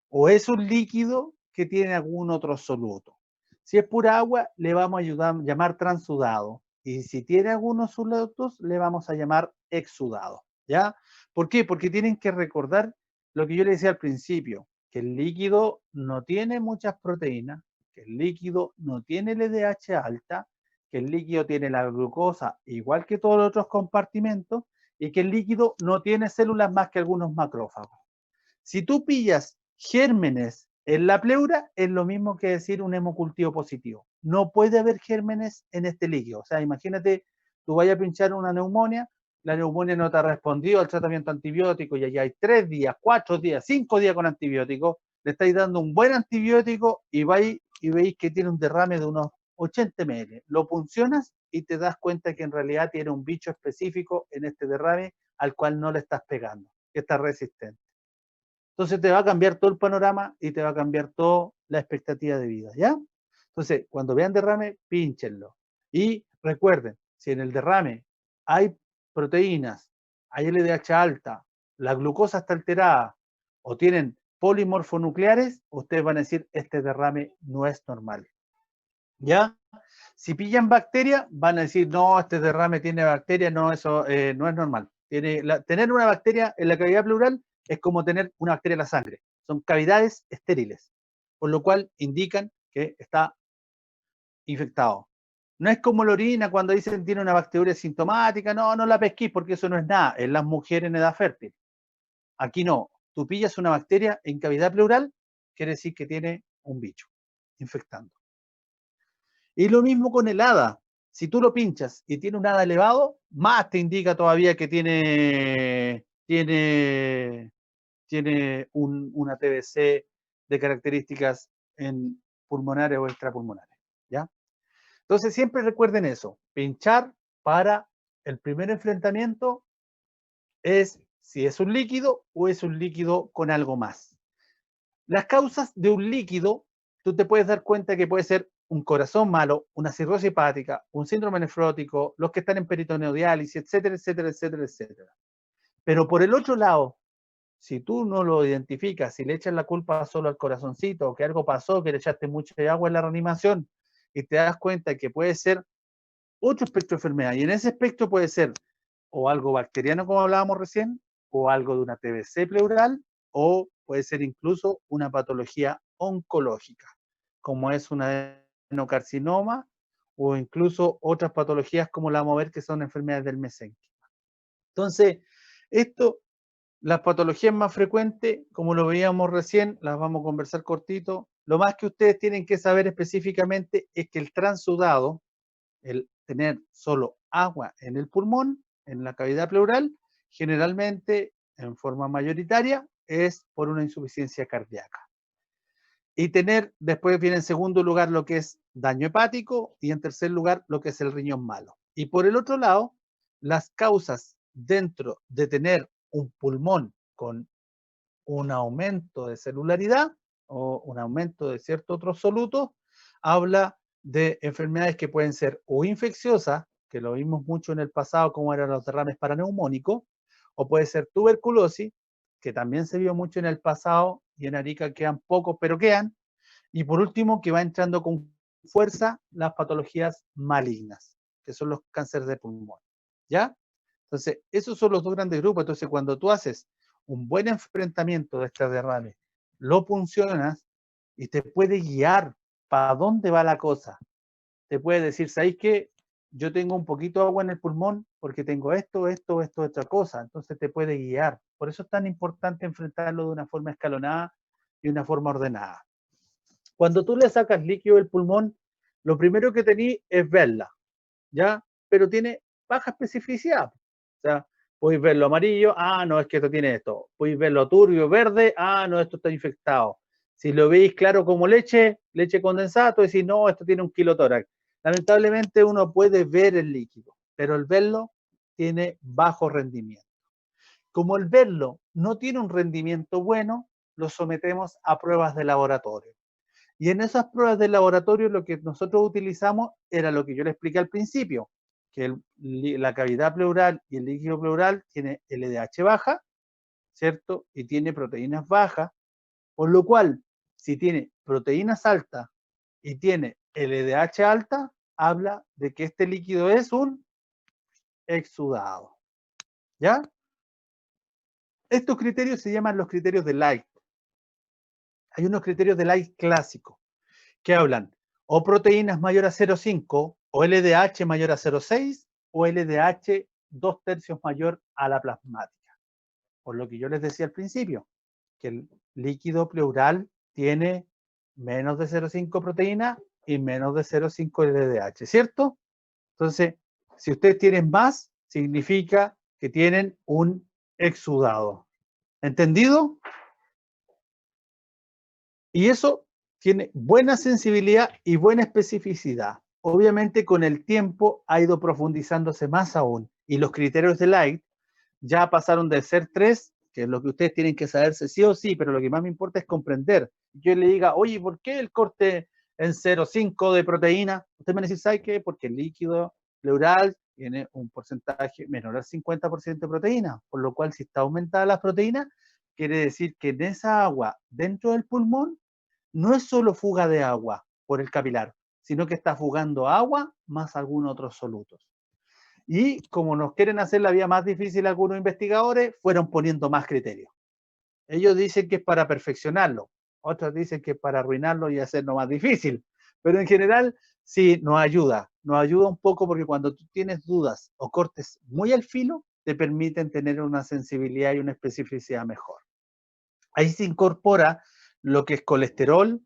A: o es un líquido que tiene algún otro soluto. Si es pura agua, le vamos a llamar transudado. Y si tiene algunos solutos, le vamos a llamar exudado. ¿Ya? ¿Por qué? Porque tienen que recordar lo que yo les decía al principio, que el líquido no tiene muchas proteínas, que el líquido no tiene LDH alta, que el líquido tiene la glucosa igual que todos los otros compartimentos y que el líquido no tiene células más que algunos macrófagos. Si tú pillas gérmenes en la pleura, es lo mismo que decir un hemocultivo positivo. No puede haber gérmenes en este líquido. O sea, imagínate, tú vayas a pinchar una neumonía, la neumonía no te ha respondido al tratamiento antibiótico y ya hay 3 días, 4 días, 5 días con antibióticos, le estáis dando un buen antibiótico y vais y veis que tiene un derrame de unos 80 ml. Lo puncionas y te das cuenta que en realidad tiene un bicho específico en este derrame al cual no le estás pegando, que está resistente. Entonces te va a cambiar todo el panorama y te va a cambiar toda la expectativa de vida, ¿ya? Entonces, cuando vean derrame, pínchenlo. Y recuerden, si en el derrame hay proteínas, hay LDH alta, la glucosa está alterada o tienen polimorfonucleares, ustedes van a decir, este derrame no es normal. ¿Ya? Si pillan bacteria, van a decir, no, este derrame tiene bacteria, no, eso no es normal. Tener una bacteria en la cavidad pleural es como tener una bacteria en la sangre. Son cavidades estériles, por lo cual indican que está infectado. No es como la orina cuando dicen tiene una bacteria sintomática, no, no la pesquís porque eso no es nada, en las mujeres en edad fértil. Aquí no, tú pillas una bacteria en cavidad pleural, quiere decir que tiene un bicho infectando. Y lo mismo con el hada. Si tú lo pinchas y tiene un hada elevado, más te indica todavía que tiene una TBC de características en pulmonares o extrapulmonares. ¿Ya? Entonces siempre recuerden eso. Pinchar para el primer enfrentamiento es si es un líquido o es un líquido con algo más. Las causas de un líquido, tú te puedes dar cuenta que puede ser un corazón malo, una cirrosis hepática, un síndrome nefrótico, los que están en peritoneodiálisis, etcétera, etcétera, etcétera, etcétera. Pero por el otro lado, si tú no lo identificas, si le echas la culpa solo al corazoncito, o que algo pasó, que le echaste mucha agua en la reanimación, y te das cuenta que puede ser otro espectro de enfermedad, y en ese espectro puede ser o algo bacteriano, como hablábamos recién, o algo de una TBC pleural, o puede ser incluso una patología oncológica, como es un adenocarcinoma, o incluso otras patologías como la vamos a ver que son enfermedades del mesénquima. Entonces, las patologías más frecuentes, como lo veíamos recién, las vamos a conversar cortito. Lo más que ustedes tienen que saber específicamente es que el transudado, el tener solo agua en el pulmón, en la cavidad pleural, generalmente, en forma mayoritaria, es por una insuficiencia cardíaca. Y después viene en segundo lugar lo que es daño hepático y en tercer lugar lo que es el riñón malo. Y por el otro lado, las causas dentro de tener un pulmón con un aumento de celularidad o un aumento de ciertos otros solutos, habla de enfermedades que pueden ser o infecciosas, que lo vimos mucho en el pasado como eran los derrames paraneumónicos, o puede ser tuberculosis, que también se vio mucho en el pasado y en Arica quedan pocos, pero quedan. Y por último, que va entrando con fuerza las patologías malignas, que son los cánceres de pulmón. ¿Ya? Entonces, esos son los dos grandes grupos. Entonces, cuando tú haces un buen enfrentamiento de este derrame, lo puncionas y te puede guiar para dónde va la cosa. Te puede decir, ¿sabéis qué? Yo tengo un poquito de agua en el pulmón porque tengo esto, otra cosa. Entonces te puede guiar. Por eso es tan importante enfrentarlo de una forma escalonada y una forma ordenada. Cuando tú le sacas líquido del pulmón, lo primero que tenés es verla, ¿ya? Pero tiene baja especificidad. O sea, podéis verlo amarillo, no, es que esto tiene esto. Podéis verlo turbio, verde, no, esto está infectado. Si lo veis claro como leche condensada, tú decís, no, esto tiene un kilotórax. Lamentablemente uno puede ver el líquido, pero el verlo tiene bajo rendimiento. Como el verlo no tiene un rendimiento bueno, lo sometemos a pruebas de laboratorio. Y en esas pruebas de laboratorio lo que nosotros utilizamos era lo que yo le expliqué al principio, que la cavidad pleural y el líquido pleural tiene LDH baja, ¿cierto? Y tiene proteínas bajas, por lo cual, si tiene proteínas altas y tiene LDH alta, habla de que este líquido es un exudado. ¿Ya? Estos criterios se llaman los criterios de Light. Hay unos criterios de Light clásicos que hablan o proteínas mayor a 0,5 o LDH mayor a 0,6 o LDH 2/3 mayor a la plasmática. Por lo que yo les decía al principio, que el líquido pleural tiene menos de 0,5 proteína y menos de 0,5 LDH, ¿cierto? Entonces, si ustedes tienen más, significa que tienen un exudado. ¿Entendido? Y eso tiene buena sensibilidad y buena especificidad. Obviamente con el tiempo ha ido profundizándose más aún y los criterios de Light ya pasaron de ser 3, que es lo que ustedes tienen que saberse sí o sí, pero lo que más me importa es comprender. Yo le diga, oye, ¿por qué el corte en 0,5 de proteína? Usted me dice, ¿sabe qué? Porque el líquido pleural tiene un porcentaje menor al 50% de proteína, por lo cual si está aumentada las proteínas, quiere decir que en esa agua dentro del pulmón no es solo fuga de agua por el capilar, sino que está fugando agua más algunos otros solutos. Y como nos quieren hacer la vida más difícil algunos investigadores, fueron poniendo más criterios. Ellos dicen que es para perfeccionarlo, otros dicen que es para arruinarlo y hacerlo más difícil, pero en general sí nos ayuda un poco porque cuando tú tienes dudas o cortes muy al filo, te permiten tener una sensibilidad y una especificidad mejor. Ahí se incorpora lo que es colesterol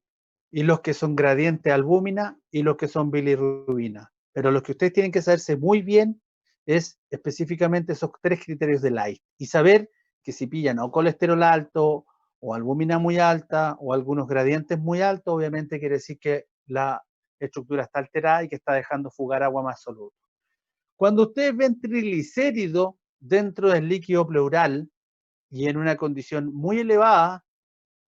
A: y los que son gradiente albúmina y los que son bilirrubina. Pero lo que ustedes tienen que saberse muy bien es específicamente esos 3 criterios de Light y saber que si pillan o colesterol alto o albúmina muy alta o algunos gradientes muy altos, obviamente quiere decir que la estructura está alterada y que está dejando fugar agua más soluble. Cuando ustedes ven triglicéridos dentro del líquido pleural y en una condición muy elevada,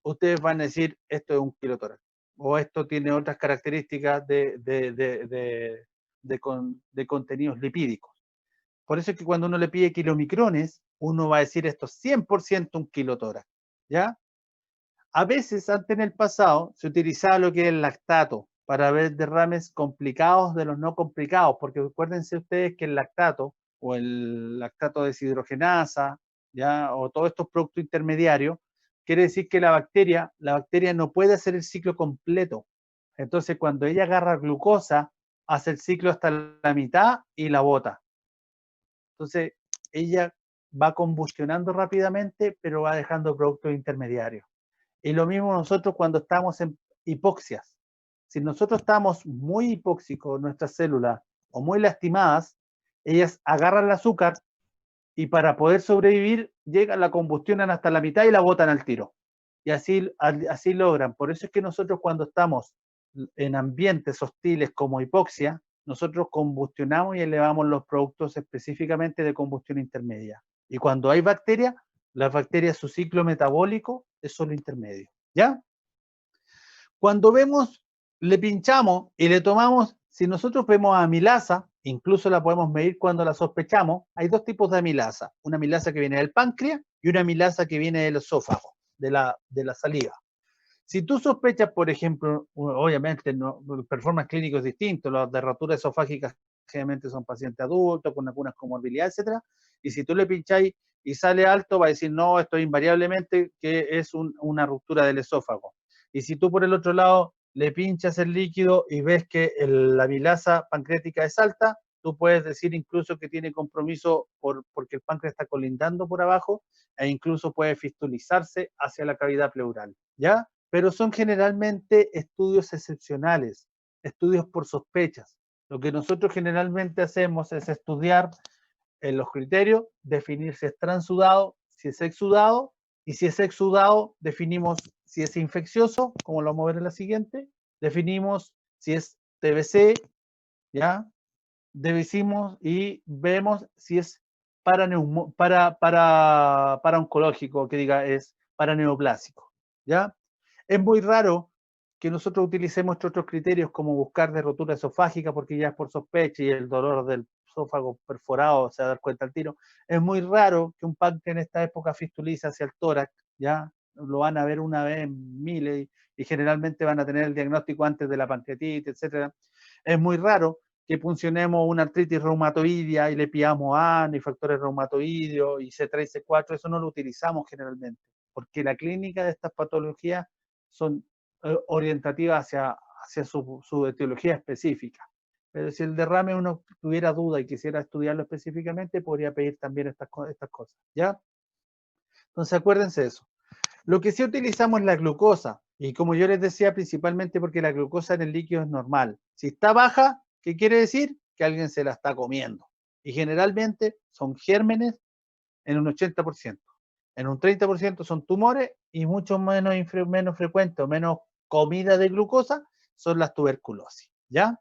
A: ustedes van a decir, esto es un kilotórax, o esto tiene otras características de contenidos lipídicos. Por eso es que cuando uno le pide kilomicrones, uno va a decir esto es 100% un kilotórax, ¿ya? A veces, antes en el pasado, se utilizaba lo que es el lactato para ver derrames complicados de los no complicados, porque acuérdense ustedes que el lactato, o el lactato deshidrogenasa, ¿ya? O todos estos productos intermediarios, quiere decir que la bacteria no puede hacer el ciclo completo. Entonces, cuando ella agarra glucosa, hace el ciclo hasta la mitad y la bota. Entonces, ella va combustionando rápidamente, pero va dejando productos intermediarios. Y lo mismo nosotros cuando estamos en hipoxias. Si nosotros estamos muy hipóxicos, nuestras células, o muy lastimadas, ellas agarran el azúcar y para poder sobrevivir, llegan, la combustionan hasta la mitad y la botan al tiro. Y así logran. Por eso es que nosotros cuando estamos en ambientes hostiles como hipoxia, nosotros combustionamos y elevamos los productos específicamente de combustión intermedia. Y cuando hay bacterias, las bacterias, su ciclo metabólico es solo intermedio, ¿ya? Cuando vemos, le pinchamos y le tomamos, si nosotros vemos amilasa, incluso la podemos medir cuando la sospechamos, hay 2 tipos de amilasa, una amilasa que viene del páncreas y una amilasa que viene del esófago, de la saliva. Si tú sospechas, por ejemplo, obviamente no, performance clínicos distintos, las de roturas esofágicas generalmente son pacientes adultos con algunas comorbilidades, etcétera, y si tú le pincháis y sale alto, va a decir, no, esto invariablemente que es una ruptura del esófago. Y si tú por el otro lado le pinchas el líquido y ves que la amilasa pancreática es alta, tú puedes decir incluso que tiene compromiso porque el páncreas está colindando por abajo e incluso puede fistulizarse hacia la cavidad pleural, ¿ya? Pero son generalmente estudios excepcionales, estudios por sospechas. Lo que nosotros generalmente hacemos es estudiar en los criterios, definir si es transudado, si es exudado, y si es exudado, definimos si es infeccioso, como lo vamos a ver en la siguiente, definimos si es TBC, ¿ya? Decidimos y vemos si es para oncológico, que diga es paraneoplásico, ¿ya? Es muy raro que nosotros utilicemos otros criterios como buscar de rotura esofágica porque ya es por sospecha y el dolor del esófago perforado se va a dar cuenta al tiro. Es muy raro que un páncreas en esta época fistulice hacia el tórax, ¿ya? Lo van a ver una vez en miles y generalmente van a tener el diagnóstico antes de la pancreatitis, etc. Es muy raro que puncionemos una artritis reumatoidea y le pillamos ANO y factores reumatoideos y C3 y C4, eso no lo utilizamos generalmente, porque la clínica de estas patologías son orientativas hacia su etiología específica. Pero si el derrame uno tuviera duda y quisiera estudiarlo específicamente, podría pedir también estas cosas, ¿ya? Entonces acuérdense de eso. Lo que sí utilizamos es la glucosa, y como yo les decía, principalmente porque la glucosa en el líquido es normal. Si está baja, ¿qué quiere decir? Que alguien se la está comiendo. Y generalmente son gérmenes en un 80%. En un 30% son tumores y mucho menos frecuente o menos comida de glucosa son las tuberculosis, ¿ya?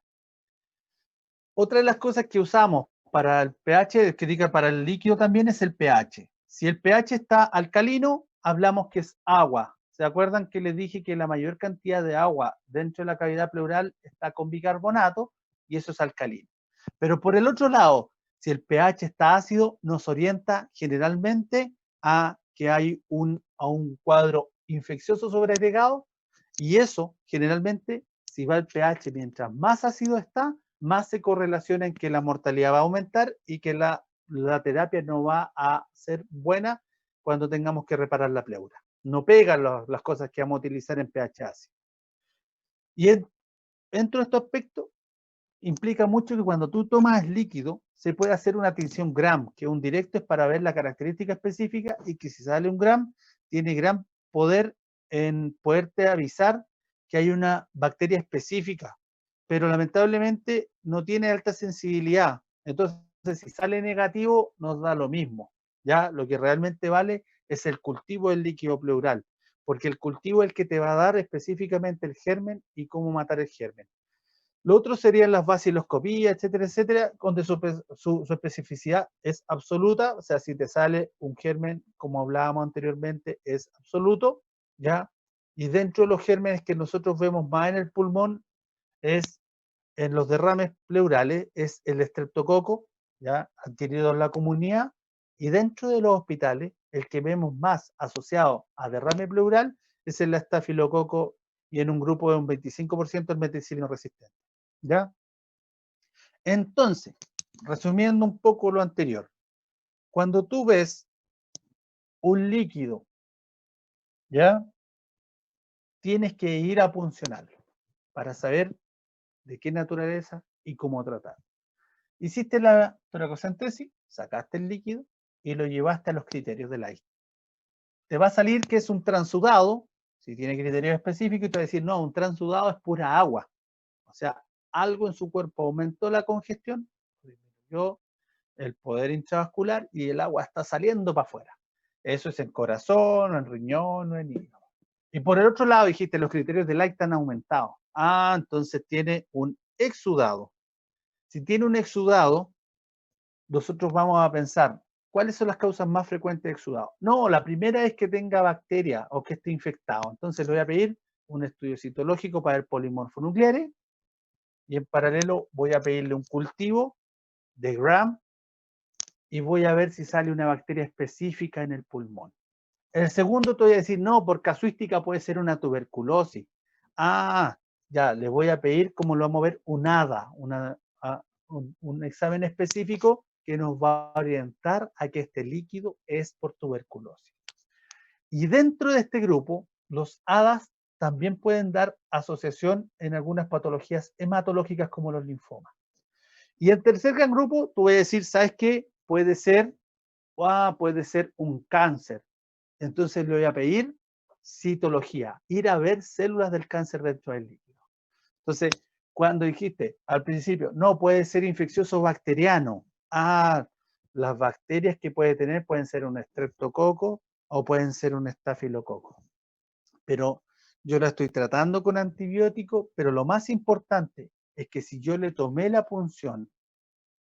A: Otra de las cosas que usamos para el pH, que diga para el líquido también, es el pH. Si el pH está alcalino, hablamos que es agua. ¿Se acuerdan que les dije que la mayor cantidad de agua dentro de la cavidad pleural está con bicarbonato y eso es alcalino? Pero por el otro lado, Si el pH está ácido, nos orienta generalmente a que hay un cuadro infeccioso sobreagregado, y eso generalmente, si va el pH mientras más ácido está, más se correlaciona en que la mortalidad va a aumentar y que la terapia no va a ser buena cuando tengamos que reparar la pleura. No pegan las cosas que vamos a utilizar en pH ácido. Y dentro de estos aspectos, implica mucho que cuando tú tomas líquido, se puede hacer una tinción Gram, que un directo es para ver la característica específica, y que si sale un Gram, tiene gran poder en poderte avisar que hay una bacteria específica, pero lamentablemente no tiene alta sensibilidad. Entonces, si sale negativo, nos da lo mismo. Ya lo que realmente vale es el cultivo del líquido pleural, porque el cultivo es el que te va a dar específicamente el germen y cómo matar el germen. Lo otro serían las baciloscopías, etcétera, etcétera, donde su especificidad es absoluta. O sea, si te sale un germen, como hablábamos anteriormente, es absoluto, ¿ya? Y dentro de los gérmenes que nosotros vemos más en el pulmón, es en los derrames pleurales, es el estreptococo, ¿ya? Adquirido en la comunidad. Y dentro de los hospitales, el que vemos más asociado a derrame pleural es el estafilococo, y en un grupo de un 25% el meticilino resistente. ¿Ya? Entonces, resumiendo un poco lo anterior, cuando tú ves un líquido, ¿ya? Tienes que ir a puncionarlo para saber de qué naturaleza y cómo tratar. Hiciste la toracocentesis, sacaste el líquido y lo llevaste a los criterios de la ISTA. Te va a salir que es un transudado, si tiene criterios específicos, y te va a decir, no, un transudado es pura agua. O sea, algo en su cuerpo aumentó la congestión, disminuyó el poder intravascular y el agua está saliendo para afuera. Eso es en corazón, o en riñón, o en hígado. Y por el otro lado, dijiste, los criterios de Light han aumentado. Ah, entonces tiene un exudado. Si tiene un exudado, nosotros vamos a pensar, ¿cuáles son las causas más frecuentes de exudado? No, la primera es que tenga bacteria o que esté infectado. Entonces le voy a pedir un estudio citológico para el polimorfonucleares, y en paralelo voy a pedirle un cultivo de Gram, y voy a ver si sale una bacteria específica en el pulmón. El segundo te voy a decir, no, por casuística puede ser una tuberculosis. Ah, ya, le voy a pedir, ¿cómo lo vamos a ver? Un ADA, un examen específico que nos va a orientar a que este líquido es por tuberculosis. Y dentro de este grupo, los ADAs también pueden dar asociación en algunas patologías hematológicas como los linfomas. Y el tercer gran grupo, tú vas a decir, ¿sabes qué? Puede ser un cáncer. Entonces le voy a pedir citología, ir a ver células del cáncer dentro del líquido. Entonces, cuando dijiste al principio, no, puede ser infeccioso bacteriano. Ah, las bacterias que puede tener pueden ser un estreptococo o pueden ser un estafilococo. Pero yo la estoy tratando con antibiótico, pero lo más importante es que si yo le tomé la punción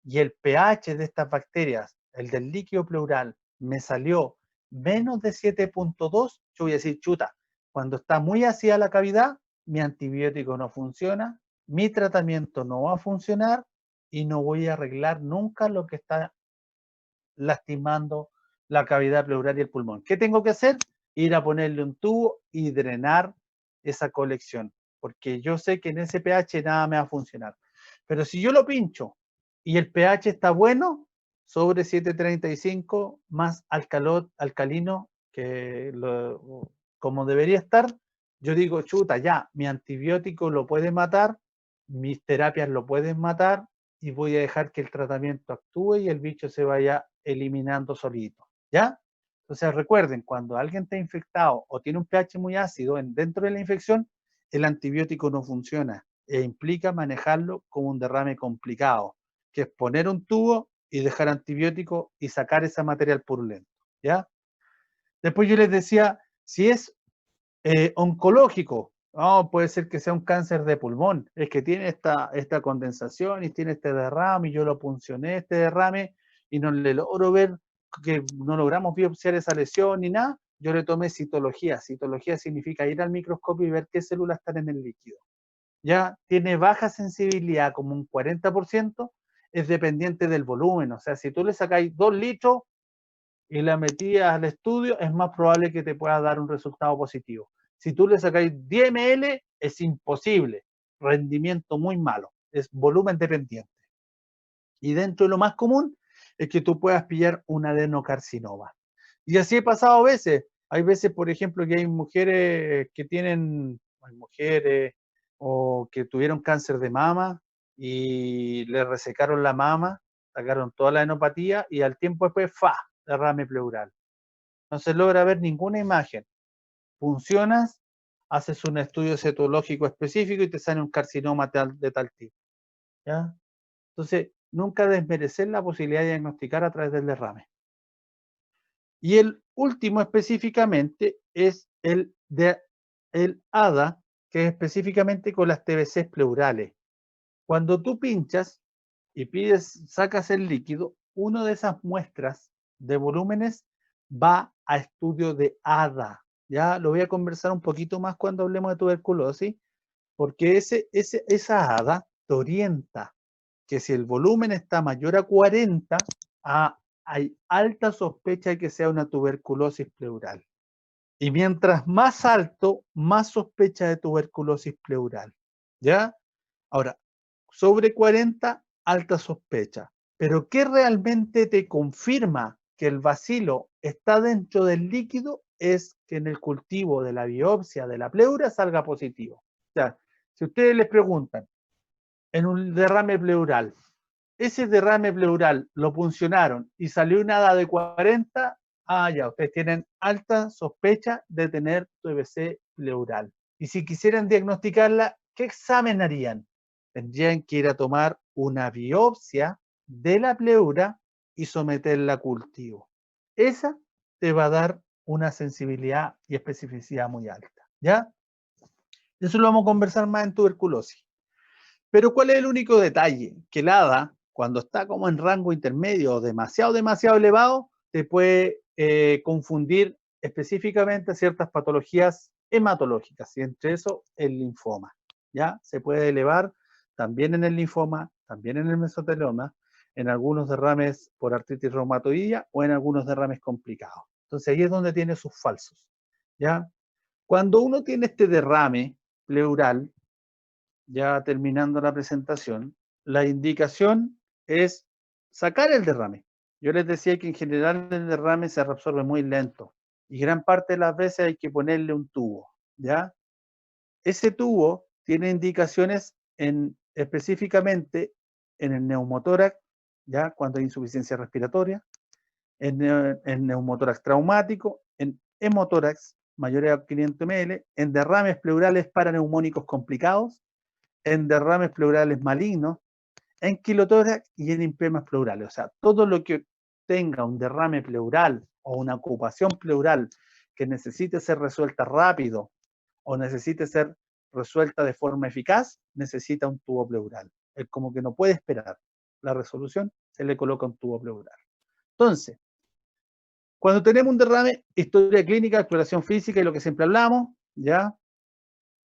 A: y el pH de estas bacterias, el del líquido pleural, me salió menos de 7.2, yo voy a decir, chuta, cuando está muy ácida la cavidad, mi antibiótico no funciona, mi tratamiento no va a funcionar y no voy a arreglar nunca lo que está lastimando la cavidad pleural y el pulmón. ¿Qué tengo que hacer? Ir a ponerle un tubo y drenar esa colección, porque yo sé que en ese pH nada me va a funcionar. Pero si yo lo pincho y el pH está bueno, sobre 7.35, más alcalino que como debería estar, yo digo, chuta, ya, mi antibiótico lo puede matar, mis terapias lo pueden matar, y voy a dejar que el tratamiento actúe y el bicho se vaya eliminando solito, ¿ya? Entonces recuerden, cuando alguien está infectado o tiene un pH muy ácido dentro de la infección, el antibiótico no funciona e implica manejarlo como un derrame complicado, que es poner un tubo y dejar antibiótico y sacar ese material purulento, ¿ya? Después yo les decía, si es oncológico, no, puede ser que sea un cáncer de pulmón, es que tiene esta condensación y tiene este derrame, y yo lo puncioné este derrame y no le logro ver, que no logramos biopsiar esa lesión ni nada. Yo le tomé citología. Citología significa ir al microscopio y ver qué células están en el líquido. Ya tiene baja sensibilidad, como un 40%, es dependiente del volumen. O sea, si tú le sacáis 2 litros y la metías al estudio, es más probable que te pueda dar un resultado positivo. Si tú le sacáis 10 ml, es imposible. Rendimiento muy malo. Es volumen dependiente. Y dentro de lo más común es que tú puedas pillar un adenocarcinoma. Y así he pasado a veces. Hay veces, por ejemplo, que hay mujeres que tienen, hay mujeres o que tuvieron cáncer de mama y le resecaron la mama, sacaron toda la adenopatía y al tiempo después, ¡fa!, derrame pleural. No se logra ver ninguna imagen. Funcionas, haces un estudio citológico específico y te sale un carcinoma de tal tipo. ¿Ya? Entonces, nunca desmerecer la posibilidad de diagnosticar a través del derrame. Y el último específicamente es el ADA, que es específicamente con las TBCs pleurales. Cuando tú pinchas y sacas el líquido, una de esas muestras de volúmenes va a estudio de ADA. Ya lo voy a conversar un poquito más cuando hablemos de tuberculosis, porque esa ADA te orienta que si el volumen está mayor a 40, hay alta sospecha de que sea una tuberculosis pleural. Y mientras más alto, más sospecha de tuberculosis pleural. ¿Ya? Ahora, sobre 40, alta sospecha. Pero ¿qué realmente te confirma que el bacilo está dentro del líquido? Es que en el cultivo de la biopsia de la pleura salga positivo. O sea, si ustedes les preguntan, en un derrame pleural, ese derrame pleural lo puncionaron y salió una ADA de 40, ya, ustedes tienen alta sospecha de tener TBC pleural. Y si quisieran diagnosticarla, ¿qué examen harían? Tendrían que ir a tomar una biopsia de la pleura y someterla a cultivo. Esa te va a dar una sensibilidad y especificidad muy alta, ¿ya? Eso lo vamos a conversar más en tuberculosis. Pero ¿cuál es el único detalle? Que el ADA, cuando está como en rango intermedio o demasiado elevado, te puede confundir específicamente ciertas patologías hematológicas, y entre eso el linfoma. ¿Ya? Se puede elevar también en el linfoma, también en el mesotelioma, en algunos derrames por artritis reumatoidea o en algunos derrames complicados. Entonces ahí es donde tiene sus falsos. ¿Ya? Cuando uno tiene este derrame pleural, ya terminando la presentación, la indicación es sacar el derrame. Yo les decía que en general el derrame se reabsorbe muy lento y gran parte de las veces hay que ponerle un tubo, ¿ya? Ese tubo tiene indicaciones específicamente en el neumotórax, ¿ya? Cuando hay insuficiencia respiratoria, en neumotórax traumático, en hemotórax mayores a 500 ml, en derrames pleurales paraneumónicos complicados, en derrames pleurales malignos, en quilotórax y en impemas pleurales. O sea, todo lo que tenga un derrame pleural o una ocupación pleural que necesite ser resuelta rápido o necesite ser resuelta de forma eficaz, necesita un tubo pleural. Es como que no puede esperar la resolución, se le coloca un tubo pleural. Entonces, cuando tenemos un derrame, historia clínica, exploración física y lo que siempre hablamos, ¿ya?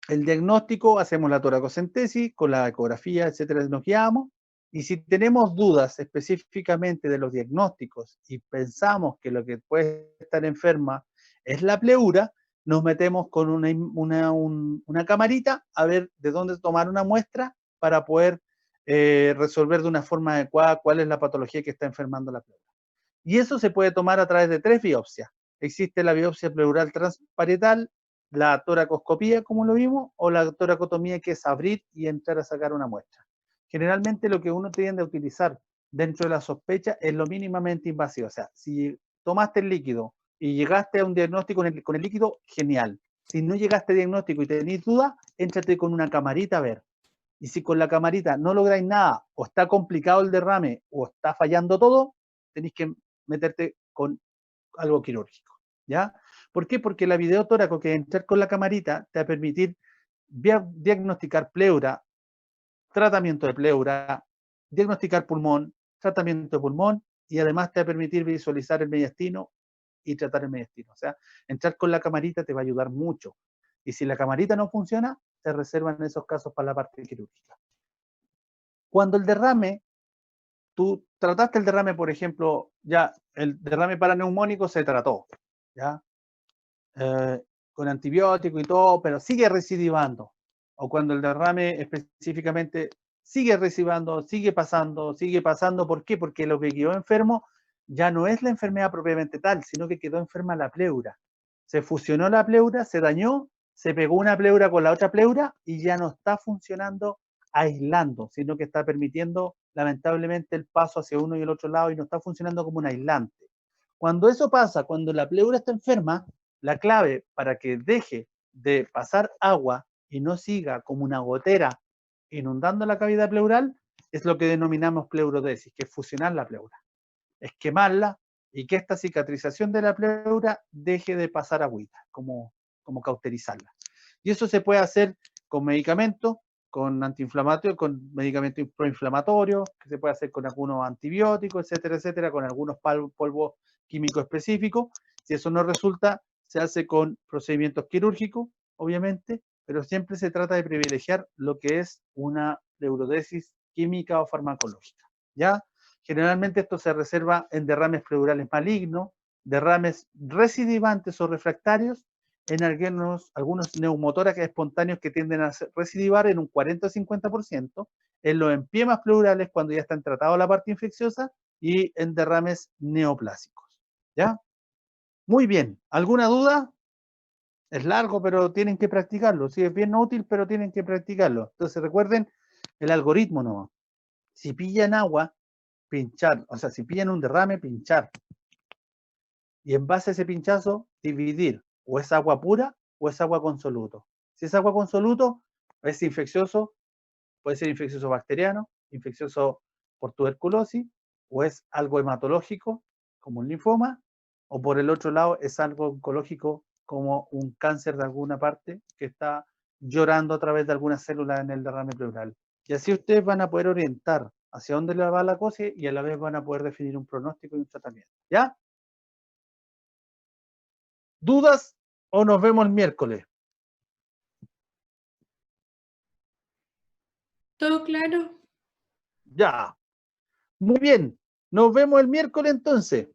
A: El diagnóstico, hacemos la toracocentesis, con la ecografía, etcétera, nos guiamos. Y si tenemos dudas específicamente de los diagnósticos y pensamos que lo que puede estar enferma es la pleura, nos metemos con una camarita a ver de dónde tomar una muestra para poder resolver de una forma adecuada cuál es la patología que está enfermando la pleura. Y eso se puede tomar a través de 3 biopsias. Existe la biopsia pleural transparietal, la toracoscopía, como lo vimos, o la toracotomía, que es abrir y entrar a sacar una muestra. Generalmente lo que uno tiende a utilizar dentro de la sospecha es lo mínimamente invasivo. O sea, si tomaste el líquido y llegaste a un diagnóstico con el líquido, genial. Si no llegaste a diagnóstico y tenéis dudas, éntrate con una camarita a ver. Y si con la camarita no lográis nada, o está complicado el derrame, o está fallando todo, tenéis que meterte con algo quirúrgico, ¿ya? ¿Por qué? Porque la videotóraco, que entrar con la camarita, te va a permitir diagnosticar pleura, tratamiento de pleura, diagnosticar pulmón, tratamiento de pulmón, y además te va a permitir visualizar el mediastino y tratar el mediastino. O sea, entrar con la camarita te va a ayudar mucho. Y si la camarita no funciona, se reservan esos casos para la parte quirúrgica. Cuando el derrame tú trataste el derrame, por ejemplo, ya el derrame paraneumónico se trató, ¿ya? Con antibiótico y todo, pero sigue recidivando. O cuando el derrame específicamente sigue recidivando, sigue pasando. ¿Por qué? Porque lo que quedó enfermo ya no es la enfermedad propiamente tal, sino que quedó enferma la pleura. Se fusionó la pleura, se dañó, se pegó una pleura con la otra pleura y ya no está funcionando aislando, sino que está permitiendo lamentablemente el paso hacia uno y el otro lado y no está funcionando como un aislante. Cuando eso pasa, cuando la pleura está enferma, la clave para que deje de pasar agua y no siga como una gotera inundando la cavidad pleural es lo que denominamos pleurodesis, que es fusionar la pleura, es quemarla y que esta cicatrización de la pleura deje de pasar agüita, como cauterizarla. Y eso se puede hacer con medicamentos, con antiinflamatorios, con medicamentos proinflamatorios, que se puede hacer con algunos antibióticos, etcétera, etcétera, con algunos polvos químicos específicos. Si eso no resulta, se hace con procedimientos quirúrgicos, obviamente, pero siempre se trata de privilegiar lo que es una pleurodesis química o farmacológica, ¿ya? Generalmente esto se reserva en derrames pleurales malignos, derrames recidivantes o refractarios, en algunos neumotórax espontáneos que tienden a recidivar en un 40 o 50%, en los empiemas pleurales cuando ya están tratados la parte infecciosa y en derrames neoplásicos, ¿ya? Muy bien, ¿alguna duda? Es largo, pero tienen que practicarlo. Sí, es bien útil, pero tienen que practicarlo. Entonces recuerden el algoritmo, ¿no? Si pillan agua, pinchar. O sea, si pillan un derrame, pinchar. Y en base a ese pinchazo, dividir. O es agua pura o es agua con soluto. Si es agua con soluto, es infeccioso. Puede ser infeccioso bacteriano, infeccioso por tuberculosis, o es algo hematológico, como un linfoma, o por el otro lado es algo oncológico, como un cáncer de alguna parte que está llorando a través de algunas células en el derrame pleural. Y así ustedes van a poder orientar hacia dónde le va la cosa y a la vez van a poder definir un pronóstico y un tratamiento. ¿Ya? ¿Dudas o nos vemos el miércoles?
B: ¿Todo claro?
A: Ya. Muy bien. Nos vemos el miércoles entonces.